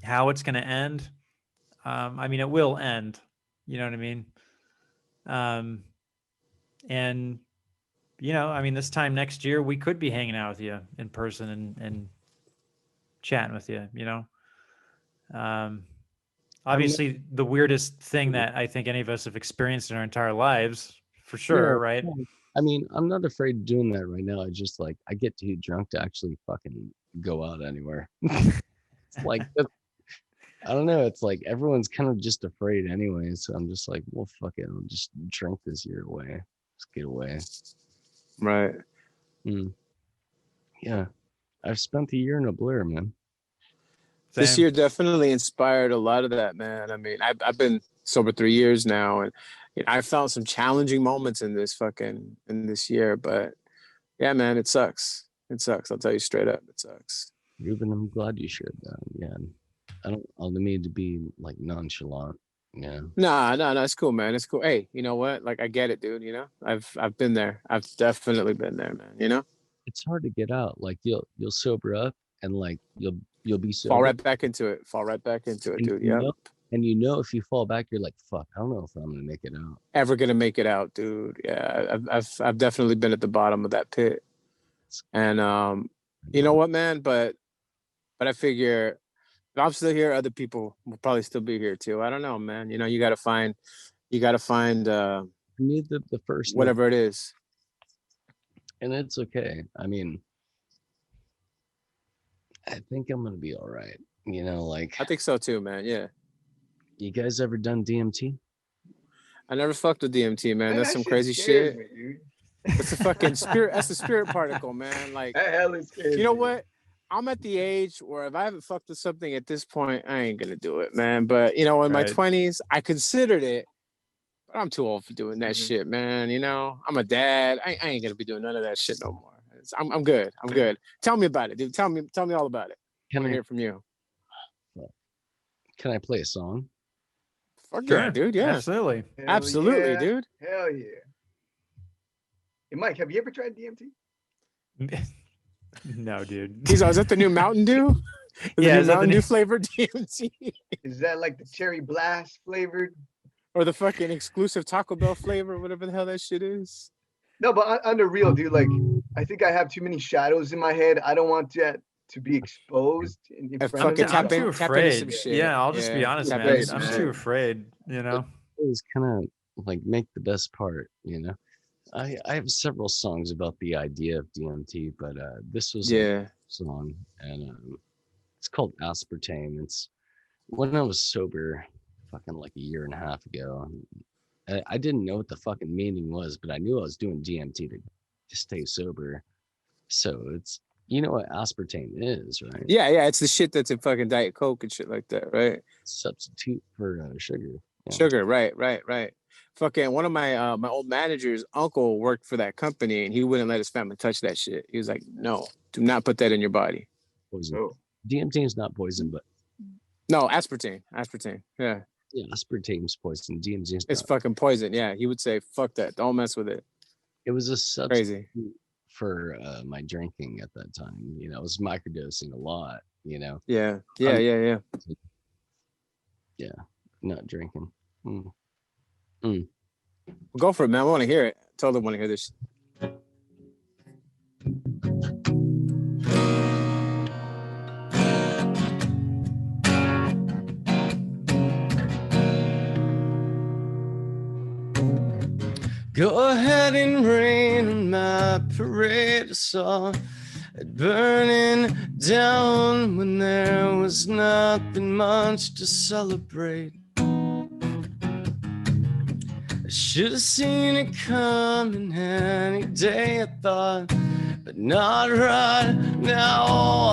how it's going to end, I mean, it will end. You know what I mean? Um, and I mean, this time next year we could be hanging out with you in person and chatting with you. Um,
I'm not,
obviously, the weirdest thing that I think any of us have experienced in our entire lives, for
yeah,
sure, right?
yeah. I mean, I'm not afraid of doing that right now. I just like I get too drunk to actually fucking go out anywhere. It's like I don't know. It's like everyone's kind of just afraid anyway. So I'm just like, well, fuck it. I'll just drink this year away. Just get away.
Right.
Mm, yeah. I've spent the year in a blur, man.
This
Same.
year definitely inspired a lot of that, man. I mean, I've been sober 3 years now, and I found some challenging moments in this year. But yeah, man, it sucks. It sucks. I'll tell you straight up, it sucks.
Ruben, I'm glad you shared that. Yeah. I don't mean to be like nonchalant. Yeah.
Nah, no, no, it's cool, man. It's cool. Hey, you know what? Like, I get it, dude. I've been there. I've definitely been there, man.
It's hard to get out. Like you'll sober up and like you'll be
Fall
sober.
right back into it. Fall right back into it,
And
dude.
you
Yep.
know, and you know if you fall back, you're like, fuck, I don't know if I'm gonna make it out.
Ever gonna make it out, dude? Yeah, I've definitely been at the bottom of that pit. And you know what, man? But I figure if I'm still here, other people will probably still be here too. I don't know, man. You gotta find
I need the first night,
whatever it is.
and it's okay. I mean, I think I'm gonna be all right. You know, like
I think so too, man. Yeah.
you guys ever done DMT?
I never fucked with DMT, man. That's
that
some
shit
crazy
scares
shit.
me, dude.
It's a fucking spirit. That's a spirit particle, man. Like,
That hella scares
you know
me.
what? I'm at the age where if I haven't fucked with something at this point, I ain't gonna do it, man. But you know, in my
Right.
20s, I considered it, but I'm too old for doing that
Mhm.
shit, man. You know, I'm a dad. I ain't gonna be doing none of that shit no more. I'm good. I'm good. Tell me about it, dude. Tell me all about it. I
Can
want to
I
hear from you.
play a song?
Fuck
Sure,
yeah, dude. Yeah,
absolutely.
Hell
absolutely,
yeah.
dude.
Hell yeah. Hey, Mike, have you ever tried DMT?
No, dude.
He's is that the new Mountain Dew? The
Yeah,
new
is that the
Mountain
new-
Dew flavored DMT,
Is that like the cherry blast flavored?
or the fucking exclusive Taco Bell flavor, whatever the hell that shit is?
No, but under real, dude, like I think I have too many shadows in my head. I don't want that to be exposed in
I
front of me.
fucking
I'm
tap
too
in- tap into some
afraid.
shit.
Yeah, I'll just be
Yeah,
honest,
tap
man.
into
into
some
I'm
shit.
too afraid. You know.
It was kind of like make the best part, you know. I have several songs about the idea of DMT, but this was a
Yeah.
song, and it's called Aspartame. It's when I was sober, fucking like a year and a half ago. I didn't know what the fucking meaning was, but I knew I was doing DMT to stay sober. So it's, you know what aspartame is, right?
Yeah, it's the shit that's in fucking Diet Coke and shit like that, right?
Substitute for sugar. Yeah.
Sugar, right. Fucking one of my my old manager's uncle worked for that company, and he wouldn't let his family touch that shit. He was like, "No, do not put that in your body."
Poison.
Oh,
DMT is not poison, but
No, aspartame. Yeah,
yeah, aspartame's poison. DMT is
it's
not.
fucking poison. Yeah, he would say, "Fuck that, don't mess with it."
It was a substitute
Crazy.
for my drinking at that time. You know, I was microdosing a lot. You know,
Yeah.
not drinking.
Go for it, man. I want to hear it. Totally want to hear this.
Go ahead and rain on my parade. I saw it burning down when there was nothing much to celebrate. I should have seen it coming any day, I thought, but not right now.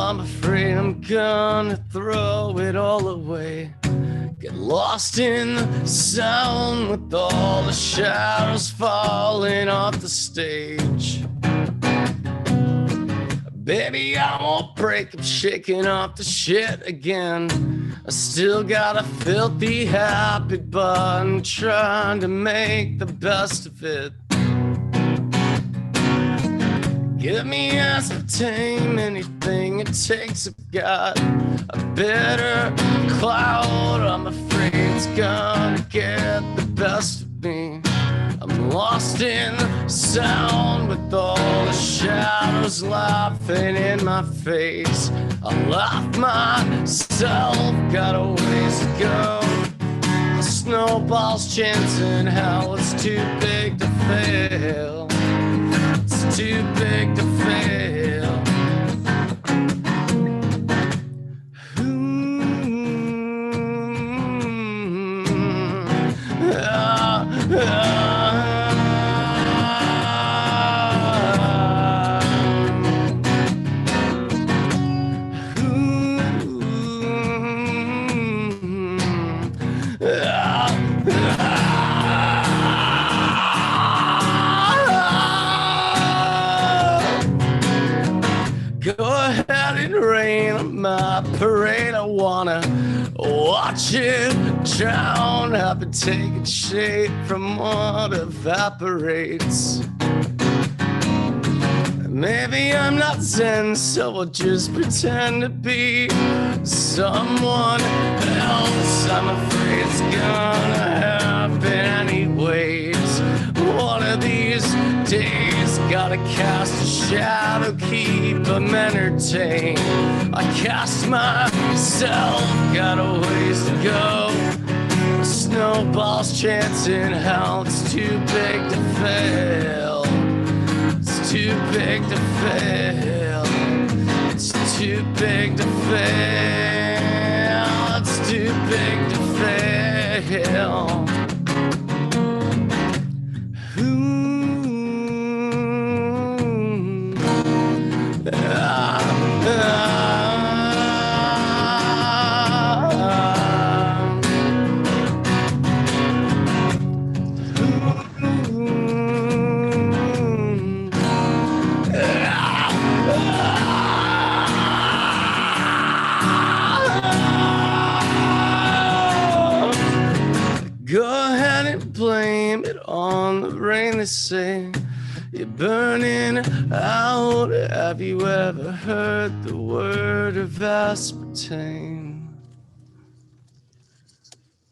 I'm afraid I'm gonna throw it all away. Get lost in the sound with all the shadows falling off the stage. Baby, I won't break, I'm shaking off the shit again. I still got a filthy habit, but I'm trying to make the best of it. Give me aspartame, anything it takes. I've got a bitter cloud. I'm afraid it's gonna get the best of me. I'm lost in the sound with all the shadows laughing in my face. I laugh myself, got a ways to go. The snowball's chancing hell, it's too big to fail. It's too big to fail. Go ahead and rain on my parade. I wanna watch it drown. I've been taking shape from what evaporates. Maybe I'm not Zen, so I'll just pretend to be someone else. I'm afraid it's gonna happen anyways. One of these days, gotta cast a shadow, keep them entertained. I cast myself, got a ways to go. A snowball's chancing hell, it's too big to fail. It's too big to fail. It's too big to fail. It's too big to fail. blame it on the rain, they say. You're burning out. Have you ever heard the word of aspartame?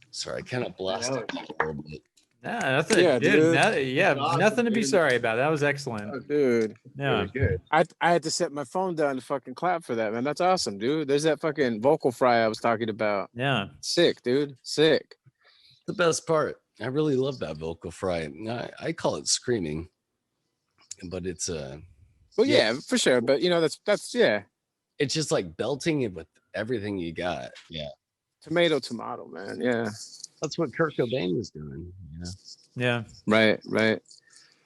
Sorry, I kind of blasted
was-
a little bit.
Nah, nothing,
Yeah,
dude.
dude.
Yeah,
That's awesome,
nothing to be
dude.
sorry about. That was excellent.
That was
Dude,
Yeah,
really good.
I had to set my phone down to fucking clap for that, man. That's awesome, dude. There's that fucking vocal fry I was talking about.
yeah.
Sick, dude. Sick.
The best part. I really love that vocal fry. I call it screaming, but it's
Well, yeah, for sure. But you know, that's yeah.
it's just like belting it with everything you got. Yeah,
Tomato, man. Yeah.
that's what Kurt Cobain was doing. Yeah,
Yeah.
Right, right.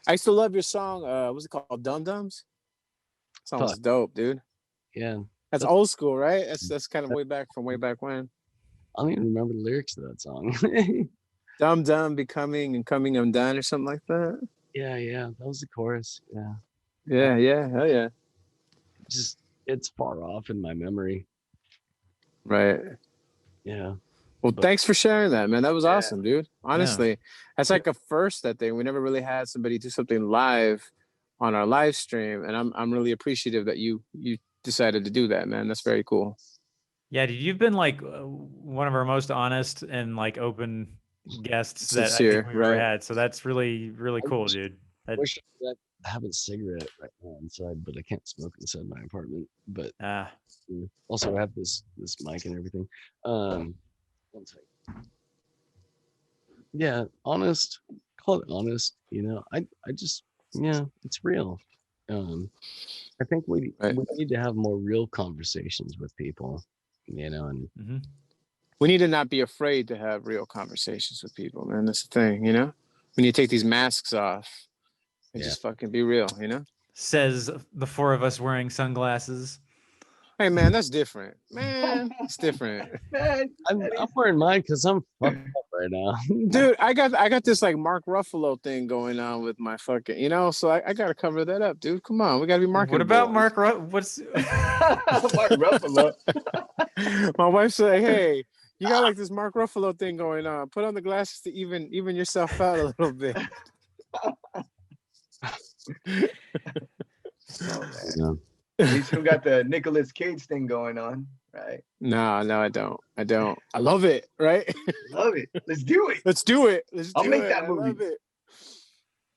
I used to love your song. What's it called? Dum Dums? Song was
Fuck.
dope, dude.
yeah.
That's old school, right? That's kind of way back when.
I don't even remember the lyrics to that song.
Dum Dum becoming and coming undone or something like that.
yeah, that was the chorus. Yeah,
Yeah, hell yeah.
just it's far off in my memory.
Right.
Yeah,
Well, thanks for sharing that, man. That was
Yeah.
awesome, dude. Honestly, that's like a first. That thing we never really had somebody do something live on our live stream, and I'm really appreciative that you decided to do that, man. That's very cool.
Yeah, dude, you've been like one of our most honest and like open guests that I
Sincere,
think we've ever
right.
had. So that's really, really cool, dude.
I wish I could have a cigarette right now inside, but I can't smoke inside my apartment. But also I have this mic and everything. One second. Yeah, honest. Call it honest. You know, I just it's real. I think we need to have more real conversations with people. You know, and
Mhm.
We need to not be afraid to have real conversations with people, man. That's the thing, you know. We need to take these masks off and just fucking be real, you know.
Says the four of us wearing sunglasses.
Hey, man, that's different, man. It's different.
Man,
I'm wearing mine because I'm fucked up right now.
Dude, I got this like Mark Ruffalo thing going on with my fucking, you know, so I gotta cover that up, dude. Come on, we gotta be marketable.
What about Mark? What's
Mark Ruffalo.
My wife said, "Hey, you got like this Mark Ruffalo thing going on. Put on the glasses to even yourself out a little bit."
Yeah.
You still got the Nicolas Cage thing going on, right?
No, I don't. I love it, right?
Love it. Let's do it.
Let's do it. Let's
I'll
do
make
it.
that
I
movie.
love it.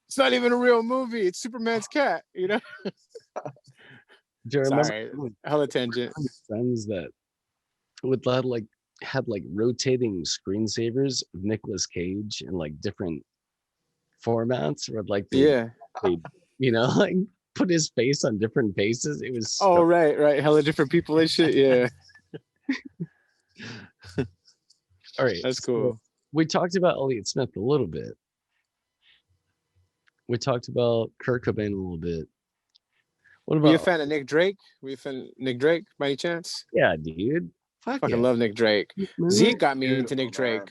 It's not even a real movie. It's Superman's cat, you know?
Do you remember
Sorry, hella tangent.
friends that would had rotating screensavers of Nicolas Cage in like different formats, or like
Yeah.
you know, like put his face on different faces. It was
Oh, right. Hella different people and shit. Yeah.
all right.
That's
so
cool.
we talked about Elliott Smith a little bit. We talked about Kurt Cobain a little bit. What
Were you a
about
fan of Nick Drake? Were you a fan of Nick Drake by any chance?
yeah, dude? Fuck
Fucking
yeah.
love Nick Drake.
Man.
Zeke got me into
Beautiful,
Nick Drake.
man.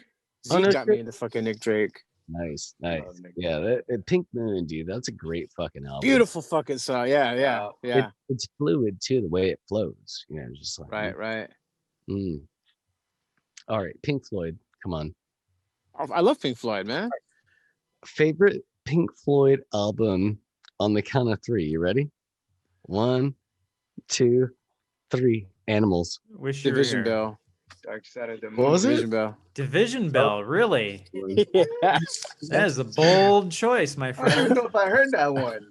Oh, no
Zeke got me
shit.
into fucking Nick Drake.
Nice.
Love Nick
Yeah, that Pink Moon, dude. That's a great fucking album.
Beautiful fucking song. Yeah.
It's fluid too, the way it flows. You know, just like
Right.
Mm. All right, Pink Floyd. Come on.
I love Pink Floyd, man.
Favorite Pink Floyd album on the count of three. You ready? 1, 2, 3. Animals.
wish you were
Division
here.
Bell.
Dark Side of the Moon.
What was it?
Division Bell.
Division Bell, really?
Yeah.
That is a bold choice, my
I don't even
friend.
know if I heard that one.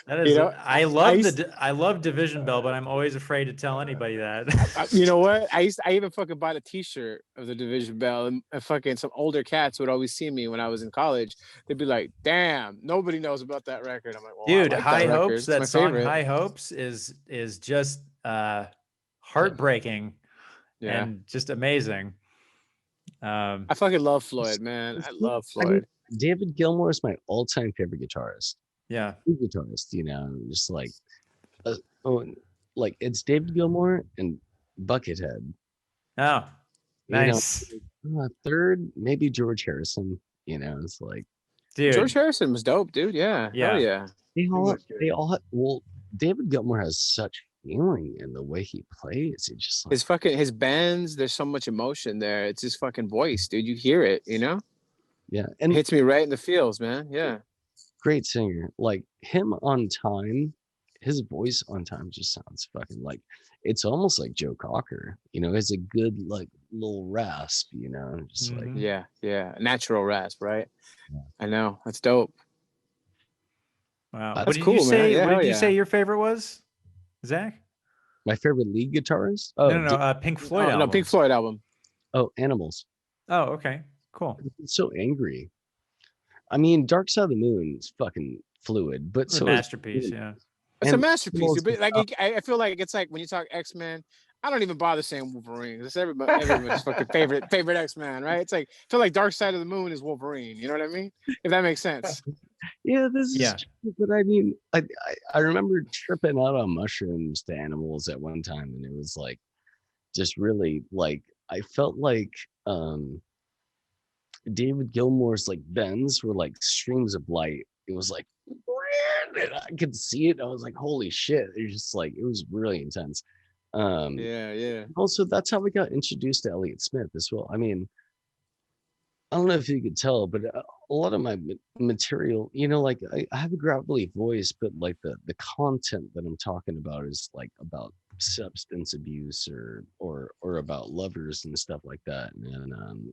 That is.
You know,
I love
used-
I love Division Bell, but I'm always afraid to tell anybody that.
You know what? I even fucking bought a T-shirt of the Division Bell, and fucking some older cats would always see me when I was in college. They'd be like, "Damn, nobody knows about that record." I'm like, "Well,
Dude,
I like
High
that record.
Hopes.
It's
That
my
song,
favorite."
High Hopes, is just heartbreaking
Yeah,
and just amazing.
I fucking love Floyd, man. I love
I mean,
Floyd.
David Gilmour is my all-time favorite guitarist.
Yeah.
Guitarist, you know, just like like it's David Gilmour and Buckethead.
Oh,
You know,
nice.
third, maybe George Harrison. You know, it's like
Dude.
George Harrison was dope, dude. Yeah,
Yeah.
hell yeah.
they all well, David Gilmour has such feeling in the way he plays. It just like
His bands. There's so much emotion there. It's his fucking voice, dude. You hear it, you know.
Yeah,
It
and
hits me right in the feels, man. Yeah.
great singer. Like him on time, his voice on time just sounds fucking like it's almost like Joe Cocker. You know, it's a good like little rasp. You know, just like
Mhm.
Yeah. Yeah. Natural rasp, right?
Yeah.
I know. That's dope.
Wow.
I,
What
That's
did you
cool, man.
say?
Yeah.
What
Hell
did you
yeah.
say your favorite was, Zach?
my favorite lead guitarist.
No, no, no. Pink Floyd
Oh no, Pink
album.
Floyd album.
Animals.
Oh, okay. Cool.
It's so angry. I mean, Dark Side of the Moon is fucking fluid, but
The
so is
masterpiece. Yeah.
It's a
and
masterpiece.
Animals
But
is
like, I feel like it's like when you talk X-Men, I don't even bother saying Wolverine. It's everybody's fucking favorite X-Man, right? It's like I feel like Dark Side of the Moon is Wolverine. You know what I mean? If that makes sense.
yeah, this is
Yeah.
true, but I mean, I remember tripping out on mushrooms to Animals at one time, and it was like just really like I felt like David Gilmour's like bends were like streams of light. It was like and I could see it. I was like, holy shit. It was just like it was really intense. Um
Yeah, yeah.
Also that's how we got introduced to Elliott Smith as well. I mean, I don't know if you could tell, but a lot of my material, you know, like I have a gravelly voice, but like the content that I'm talking about is like about substance abuse or about lovers and stuff like that. And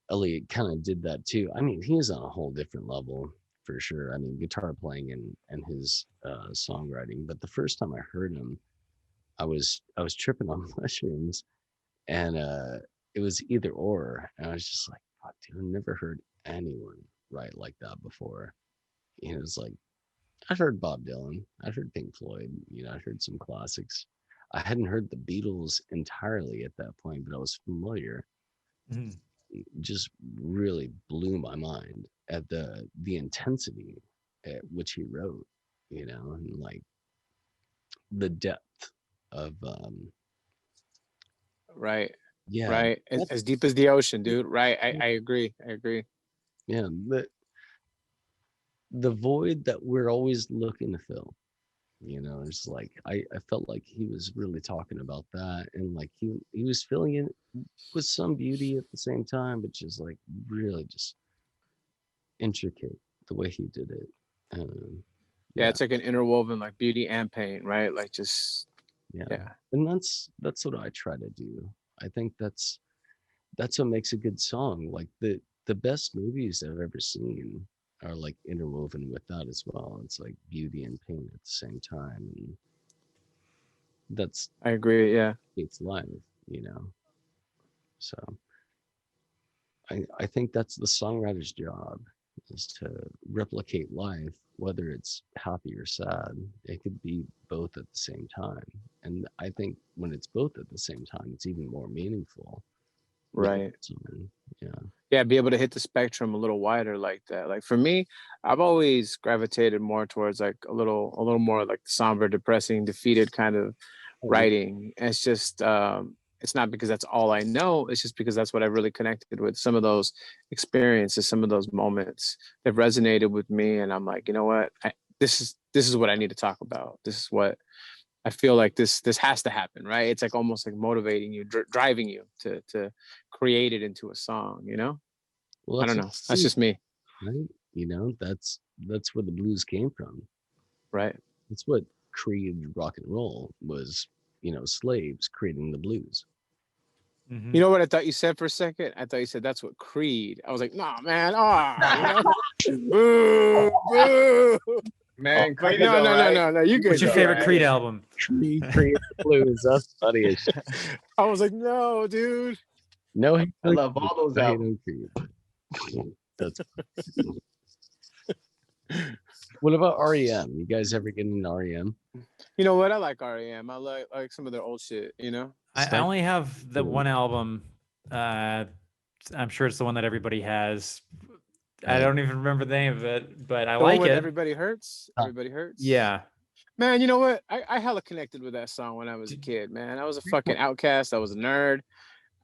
Elliot kind of did that too. I mean, he's on a whole different level for sure. I mean, guitar playing and his songwriting. But the first time I heard him, I was tripping on mushrooms, and it was either or, and I was just like, fuck, dude, I've never heard anyone write like that before. And it was like I heard Bob Dylan, I heard Pink Floyd, you know, I heard some classics. I hadn't heard the Beatles entirely at that point, but I was familiar.
Mhm.
Just really blew my mind at the intensity at which he wrote, you know, and like the depth of
Right.
yeah,
Right.
that's
As deep as the ocean, dude. Right. I agree. I agree.
yeah, the void that we're always looking to fill. You know, it's like I felt like he was really talking about that, and like he was filling it with some beauty at the same time, but just like really just intricate the way he did it.
Yeah,
Yeah,
it's like an interwoven like beauty and pain, right? Like just
yeah,
yeah.
and that's what I try to do. I think that's what makes a good song. Like the best movies I've ever seen are like interwoven with that as well. It's like beauty and pain at the same time, and that's
I agree. Yeah.
it's life, you know. So I think that's the songwriter's job is to replicate life, whether it's happy or sad. It could be both at the same time. And I think when it's both at the same time, it's even more meaningful with
Right.
someone. Yeah.
Yeah, be able to hit the spectrum a little wider like that. Like for me, I've always gravitated more towards like a little more like somber, depressing, defeated kind of
Oh, yeah.
writing. And it's just it's not because that's all I know. It's just because that's what I really connected with. Some of those experiences, some of those moments have resonated with me, and I'm like, you know what? This is what I need to talk about. This is what I feel like this has to happen, right? It's like almost like motivating you, driving you to create it into a song, you know?
Well,
I
that's
don't
what
know. That's just me,
right. You know, that's where the blues came from.
right?
That's what created rock and roll was, you know, slaves creating the blues.
Mhm.
You know what I thought you said for a second? I thought you said that's what Creed. I was like, nah, man, you know, boo, boo.
Man,
But
Creed is
no,
all
no, no,
right.
no, no. You good?
What's your
You
favorite
good.
Creed album?
Creed created the blues. That's funny as shit.
I was like, no, dude.
No hate
I
on
love
Creed.
all those
No hate
albums.
on Creed. That's what about REM? You guys ever get into REM?
You know what? I like REM. I like some of their old shit. You know.
I only have the one album. I'm sure it's the one that everybody has. I don't even remember the name of it, but I
The one
like
with
it.
Everybody Hurts. Everybody Hurts.
Yeah.
Man, you know what? I hella connected with that song when I was a kid, man. I was a fucking outcast. I was a nerd.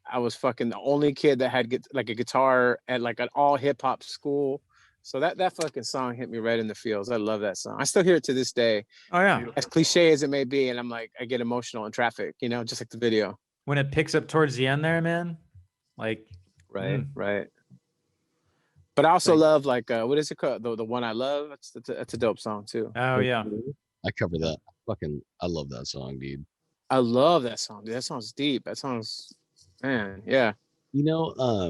I was fucking the only kid that had like a guitar at like an all hip hop school. So that fucking song hit me right in the feels. I love that song. I still hear it to this day,
Oh yeah.
as cliche as it may be. And I'm like, I get emotional in traffic, you know, just like the video.
When it picks up towards the end there, man. Like
Right, right. But I also
Like-
love like what is it called? The one I love. That's a dope song too.
Oh yeah.
I cover that. I love that song, dude.
I love that song, dude. That song's deep. That song's, man, yeah.
You know,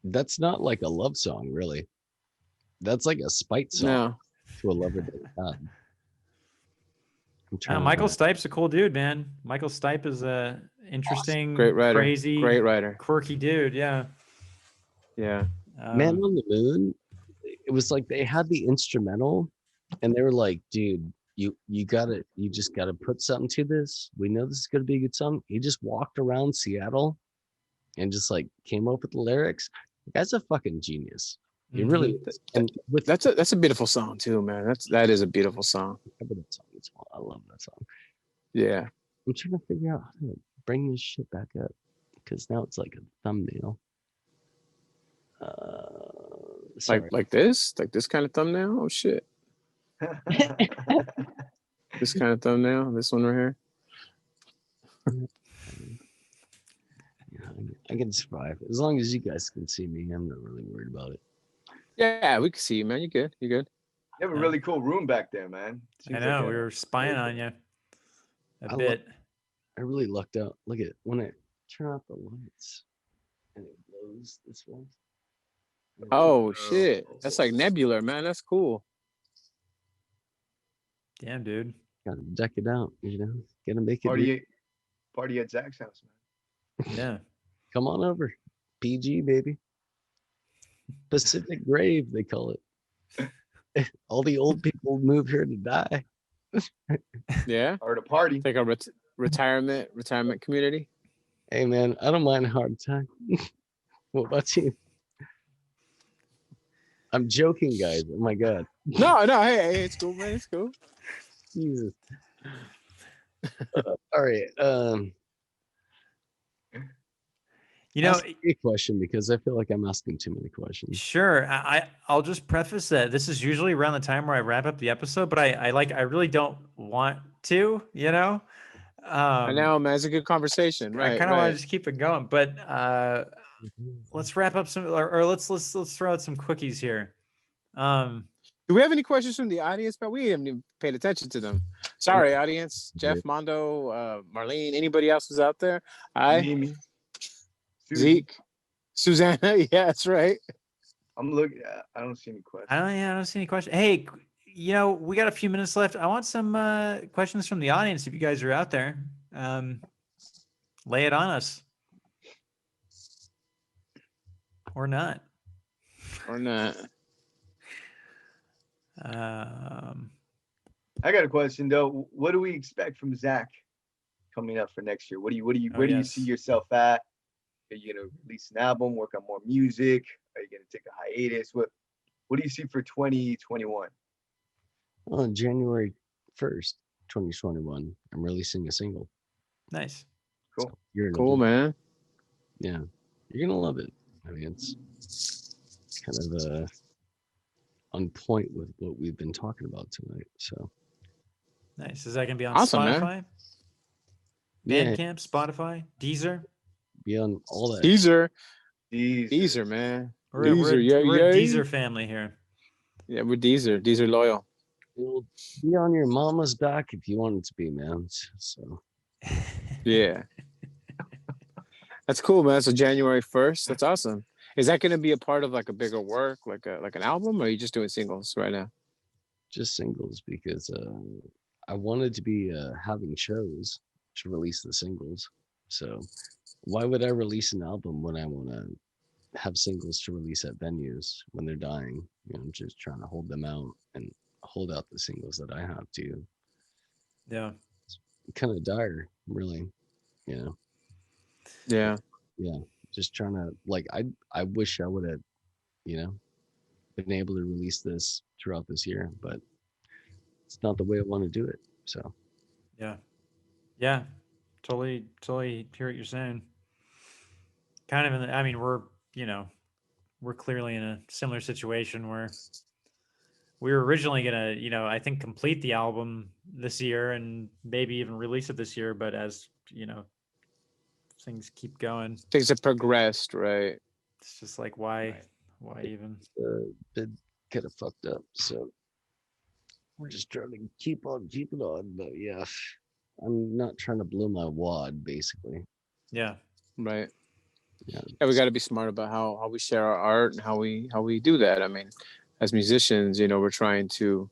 that's not like a love song, really. That's like a spite song
No,
to a lover that you had. I'm trying
Michael
to,
Stipe's a cool dude, man. Michael Stipe is a interesting,
great writer.
crazy,
Great writer.
quirky dude. Yeah.
Yeah.
Man on the Moon. It was like they had the instrumental, and they were like, "Dude, you just gotta put something to this. We know this is gonna be a good song." He just walked around Seattle and just like came up with the lyrics. The guy's a fucking genius. He really is. And with
That's a beautiful song too, man. That is a beautiful song.
that song as well. I love that song.
Yeah.
I'm trying to figure out how to bring this shit back up because now it's like a thumbnail. Sorry.
Like this kind of thumbnail. Oh shit. This kind of thumbnail. This one right here.
I can survive as long as you guys can see me. I'm not really worried about it.
Yeah, we can see you, man. You good? You good?
You have a really cool room back there, man.
I
Seems
know
like
we
a-
were spying on you a
I
bit.
I really lucked out. Look at when I turn off the lights and it glows this way.
Oh shit. That's like nebular, man. That's cool.
Damn, dude.
Gotta deck it out, Gotta make it.
party at Zach's house, man.
Yeah.
Come on over. PG, baby. Pacific Grave, they call it. All the old people move here to die.
Yeah.
Or to party.
It's like a retirement community.
Hey, man, I don't mind a hard time. What about you? I'm joking, guys. Oh, my God.
No, hey, it's cool, man. It's cool.
Jesus. All right.
You know,
Ask me a question because I feel like I'm asking too many questions.
sure. I'll just preface that this is usually around the time where I wrap up the episode, but I really don't want to,
I know, man. It's a good conversation,
I
right?
kind of want
Right.
to just keep it going, but let's wrap up some, or let's throw out some quickies here.
Do we have any questions from the audience? But we haven't even paid attention to them. Sorry, audience. Jeff, Mondo, Marlene, anybody else who's out there?
Mimi. Susie.
Zeke, Susanna. Yeah, that's right.
I'm looking. I don't see any questions.
I don't see any questions. Hey, we got a few minutes left. I want some questions from the audience. If you guys are out there, lay it on us, or not.
Or not.
I got a question though. What do we expect from Zach coming up for next year? Where do you see yourself at? Are you gonna release an album, work on more music? Are you gonna take a hiatus? What do you see for 2021?
On January 1st, 2021, I'm releasing a single.
Nice.
Cool.
Cool, man.
Yeah, you're gonna love it. I mean, it's kind of on point with what we've been talking about tonight. So
Nice. Is that gonna be on
Awesome, man.
Spotify,
yeah,
Bandcamp, Spotify, Deezer?
be on all that.
Deezer, man.
We're
Deezer,
a Deezer family here.
Yeah, we're Deezer loyal.
It'll be on your mama's back if you want it to be, man. So
Yeah. That's cool, man. So January 1st. That's awesome. Is that going to be a part of like a bigger work, like an album, or are you just doing singles right now?
just singles because I wanted to be having shows to release the singles. So why would I release an album when I want to have singles to release at venues when they're dying? I'm just trying to hold them out and hold out the singles that I have to.
Yeah.
Kind of dire, really.
Yeah.
Just trying to I wish I would have, been able to release this throughout this year, but it's not the way I want to do it. So
Yeah. Totally hear what you're saying. Kind of we're clearly in a similar situation where we were originally gonna, I think complete the album this year and maybe even release it this year, but as things keep going,
Things have progressed, right?
it's just like why Why even?
Been kind of fucked up. So we're just trying to keep on keeping on. But yeah, I'm not trying to blow my wad, basically.
Yeah.
Right.
Yeah.
Yeah, we got to be smart about how we share our art and how we do that. I mean, as musicians, we're trying to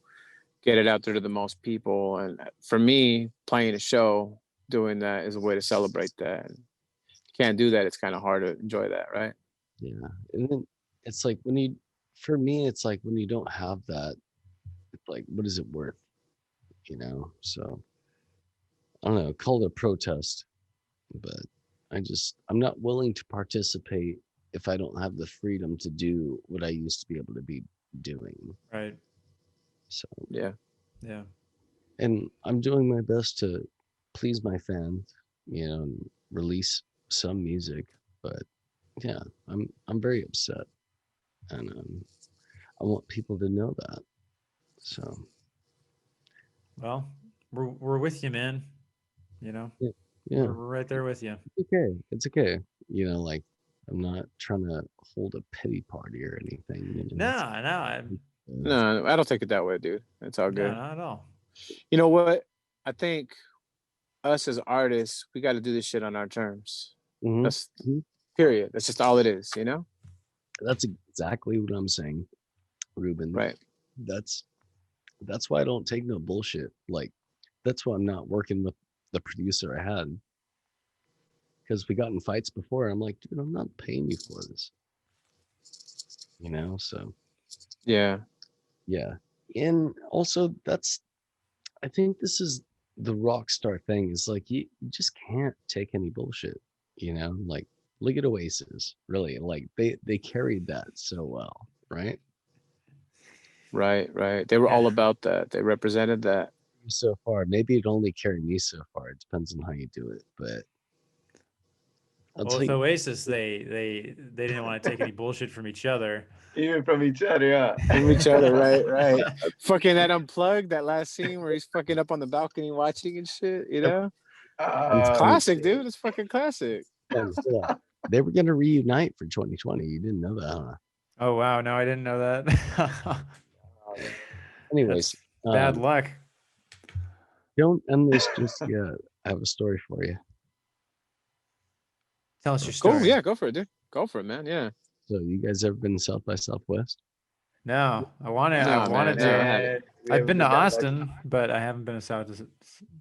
get it out there to the most people. And for me, playing a show, doing that is a way to celebrate that. And you can't do that. It's kind of hard to enjoy that, right?
Yeah. And then it's like for me, it's like when you don't have that, it's like, what is it worth? So I don't know, call it a protest, but I'm not willing to participate if I don't have the freedom to do what I used to be able to be doing.
Right.
So,
Yeah.
Yeah.
and I'm doing my best to please my fans, and release some music, but yeah, I'm very upset, and I want people to know that. So,
Well, we're with you, man.
yeah,
We're right there with you.
it's okay. Like I'm not trying to hold a pity party or anything.
No, I don't take it that way, dude. It's all
no,
good.
not at all.
You know what? I think us as artists, we got to do this shit on our terms.
Mhm.
That's period. That's just all it is,
That's exactly what I'm saying, Ruben.
Right.
That's why I don't take no bullshit. Like, that's why I'm not working with the producer I had, because we got in fights before. I'm like, dude, I'm not paying you for this. So
Yeah.
yeah. And also, I think this is the rock star thing, is like you just can't take any bullshit. Like, look at Oasis. Really, like they carried that so well, right?
Right. They were
Yeah.
all about that. They represented that.
So far, maybe it only carried me so far. It depends on how you do it, but I'll
Well,
tell
with
you.
Oasis, they didn't want to take any bullshit from each other.
Even from each other, yeah.
From each other, right. Fucking that Unplugged, that last scene where he's fucking up on the balcony watching and shit, It's classic, dude. It's fucking classic.
Yeah. They were gonna reunite for 2020. You didn't know that, huh?
Oh wow, no, I didn't know that.
Anyways,
That's bad luck.
don't end this just yet. I have a story for you.
Tell us your
Go,
story.
yeah, go for it, dude. Go for it, man. Yeah.
So, you guys ever been to South by Southwest?
No, I wanted
man,
to.
no, I haven't.
I've been to Austin, but I haven't been to
First
South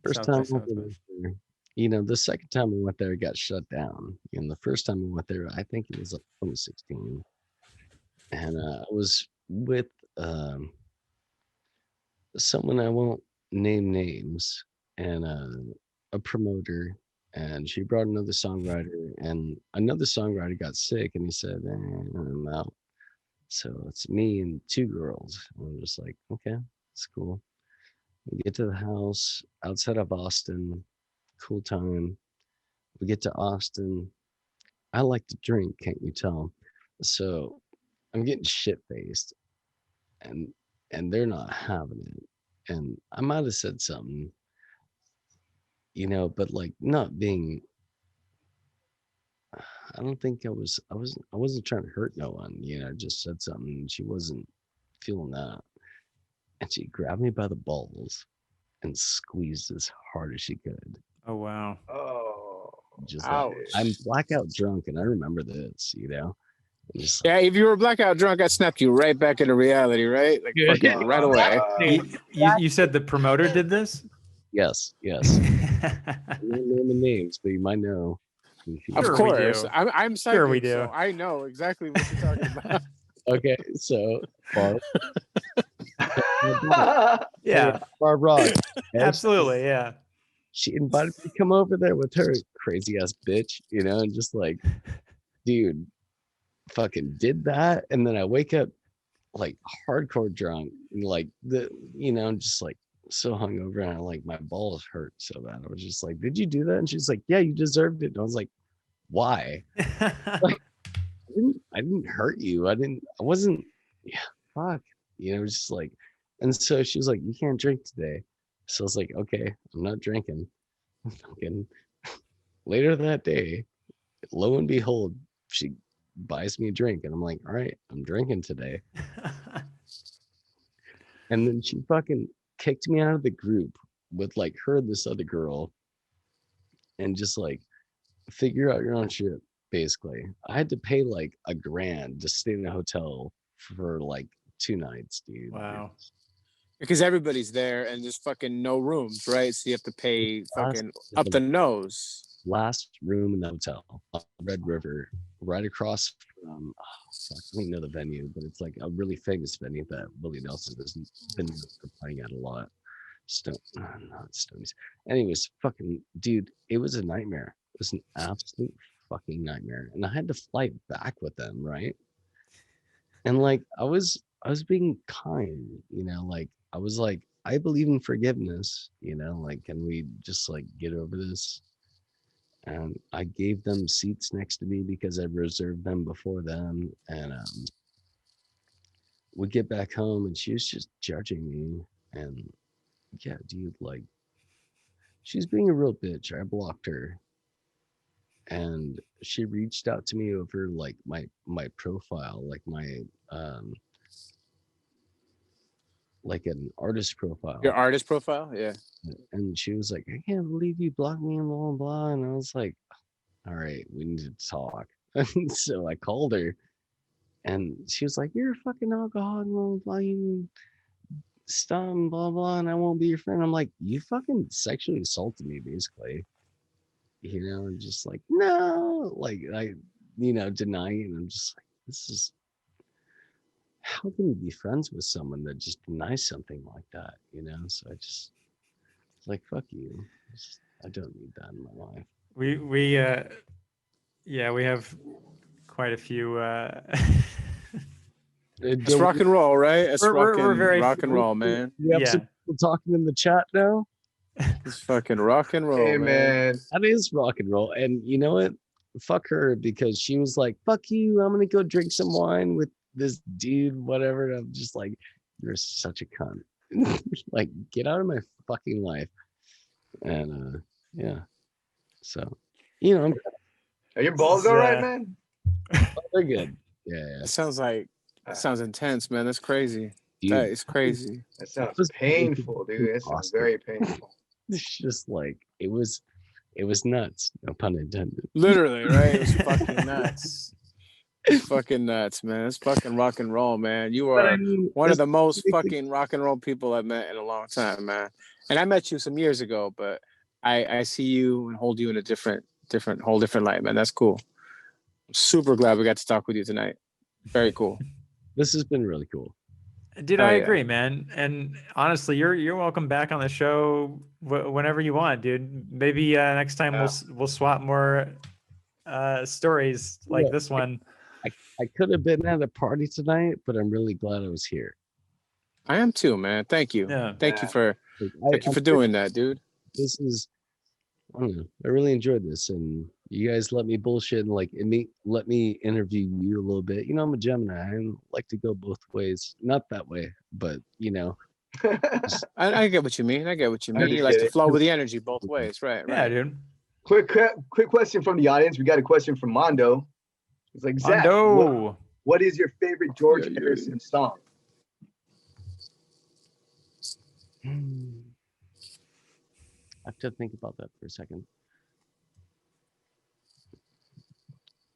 by
time I
Southwest.
went there, the second time I went there, it got shut down. And the first time I went there, I think it was like 2016, and I was with someone, I won't name names, and a promoter, and she brought another songwriter, and another songwriter got sick, and he said, I'm out. So it's me and two girls. And I'm just like, okay, it's cool. We get to the house outside of Austin, cool time. We get to Austin. I like to drink, can't you tell? So I'm getting shit faced, and they're not having it. And I might have said something, but like not being. I don't think I wasn't trying to hurt no one. Just said something. And she wasn't feeling that, and she grabbed me by the balls and squeezed as hard as she could.
Oh wow.
Oh,
Just
Ouch.
I'm blackout drunk, and I remember this. And just
Yeah, if you were blackout drunk, I snapped you right back into reality, right? Like fucking right away.
You said the promoter did this?
yes. I'm not naming names, but you might know.
Of
Sure we
course.
do.
I'm psychic,
Sure we do.
so I know exactly what you're talking about.
Okay, so Barb.
Yeah,
Barb Rock.
absolutely. Yeah.
She invited me to come over there with her, crazy ass bitch, and just like, dude, fucking did that. And then I wake up like hardcore drunk, and like just like so hungover, and like my balls hurt so bad. I was just like, did you do that? And she's like, yeah, you deserved it. And I was like, why? Like, I didn't hurt you. I wasn't, yeah, fuck. Just like, and so she was like, you can't drink today. So I was like, okay, I'm not drinking. Fucking later that day, lo and behold, she buys me a drink, and I'm like, all right, I'm drinking today. And then she fucking kicked me out of the group with like her and this other girl, and just like, figure out your own shit. Basically, I had to pay like $1,000 to stay in a hotel for like 2 nights, dude.
Wow.
Because everybody's there and there's fucking no rooms, right? So you have to pay fucking up the nose.
Last room in the hotel on Red River, right across from, fuck, I don't even know the venue, but it's like a really famous venue that Willie Nelson has been playing at a lot. Not Stonies. Anyways, fucking dude, it was a nightmare. It was an absolute fucking nightmare. And I had to fly back with them, right? And like I was being kind, like I was like, I believe in forgiveness, like, can we just like get over this? And I gave them seats next to me because I reserved them before them. And we get back home and she was just judging me. And yeah, dude, like, she's being a real bitch. I blocked her. And she reached out to me over like my profile, like my like an artist profile.
Your artist profile, yeah.
And she was like, I can't believe you blocked me and blah blah blah. And I was like, all right, we need to talk. And so I called her, and she was like, you're a fucking alcoholic, blah blah, you stun, blah blah, and I won't be your friend. I'm like, you fucking sexually assaulted me, basically. And just like, no, like I, denying it. And I'm just like, this is, how can you be friends with someone that just denies something like that? So I just, it's like, fuck you. I don't need that in my life.
We have quite a few.
It's rock and roll, right? It's
we're very
rock and roll, man.
We have some people talking in the chat now.
It's fucking rock and roll,
Hey, man.
That is rock and roll. And you know what? Fuck her, because she was like, fuck you, I'm gonna go drink some wine with this dude, whatever. And I'm just like, you're such a cunt. Like, get out of my fucking life. And yeah. So,
Are your balls all right, man?
they're good. Yeah.
It sounds intense, man. That's crazy.
Dude,
that is crazy.
That sounds painful, dude. That sounds very painful.
It's just like, it was nuts. No pun intended.
Literally, right? It was fucking nuts. It's fucking nuts, man. It's fucking rock and roll, man. You are one of the most fucking rock and roll people I've met in a long time, man. And I met you some years ago, but I see you and hold you in a whole different light, man. That's cool. I'm super glad we got to talk with you tonight. Very cool.
This has been really cool.
Dude, I agree, man. And honestly, you're welcome back on the show whenever you want, dude. Maybe next time we'll swap more stories like this one.
I could have been at a party tonight, but I'm really glad I was here.
I am too, man. Thank you.
Yeah.
Thank you for doing that, dude.
This is, I don't know, I really enjoyed this, and you guys let me bullshit and like let me interview you a little bit. I'm a Gemini. I like to go both ways. Not that way, but
I get what you mean. You like to flow with the energy both ways, right?
Yeah, dude.
Quick question from the audience. We got a question from Mondo. It's like, Zach, what is your favorite George Harrison song?
I have to think about that for a second.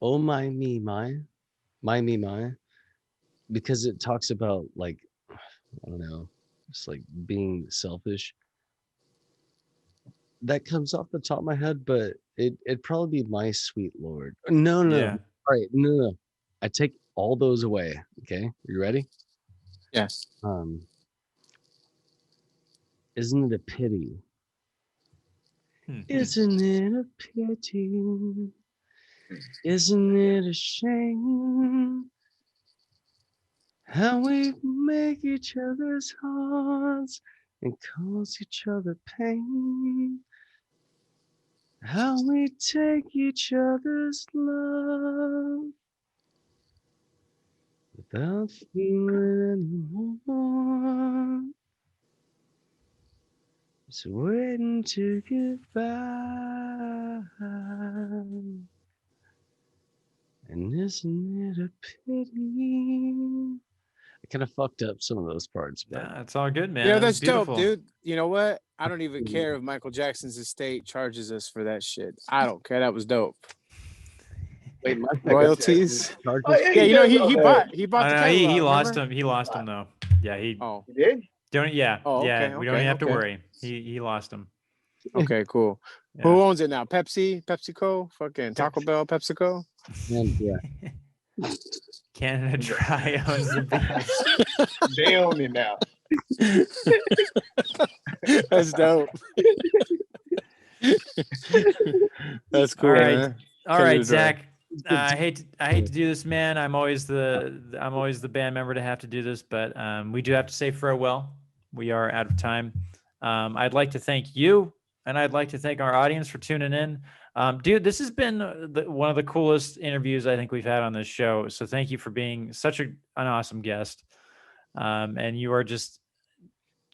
Oh my me my, because it talks about like, I don't know, just like being selfish. That comes off the top of my head, but it'd probably be My Sweet Lord. No.
Yeah.
All right, no. I take all those away. Okay, you ready?
Yes.
Isn't it a pity? Isn't it a pity? Isn't it a shame how we make each other's hearts and cause each other pain? How we take each other's love without feeling anymore. Just waiting to get by. And isn't it a pity? I kind of fucked up some of those parts, but
Nah, it's all good, man.
Yeah,
That was
that's dope,
beautiful.
dude. You know what? I don't even care if Michael Jackson's estate charges us for that shit. I don't care. That was dope.
wait, my
Royalties.
charges.
Oh, yeah,
Yeah, you know
does all that.
he bought
Oh
the
no, he
catalog.
lost
Remember?
him. He lost him though. Yeah, he
Oh,
He did?
don't. Yeah,
Oh,
yeah.
okay,
We don't
okay,
even have to
okay.
worry. He lost him.
okay, cool.
Yeah.
Who owns it now? Pepsi, PepsiCo, fucking Taco Bell, PepsiCo.
And yeah,
Canada Dry owns the beers.
They own it now.
That's dope. That's cool,
All right,
man.
all
Canada
right,
Dry.
Zach. I hate to do this, man. I'm always the band member to have to do this, but we do have to say farewell. We are out of time. I'd like to thank you, and I'd like to thank our audience for tuning in. Dude, this has been one of the coolest interviews I think we've had on this show. So thank you for being such an awesome guest. And you are just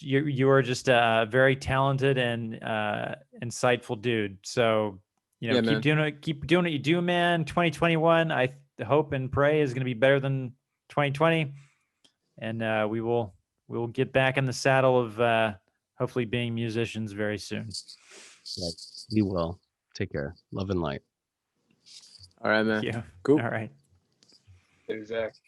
a very talented and insightful dude. So
Yeah, man.
keep doing what you do, man. 2021, I hope and pray is going to be better than 2020, and we will get back in the saddle of hopefully being musicians very soon.
be well. Take care. Love and light.
All right, man.
Yeah.
Cool.
All right.
Exactly.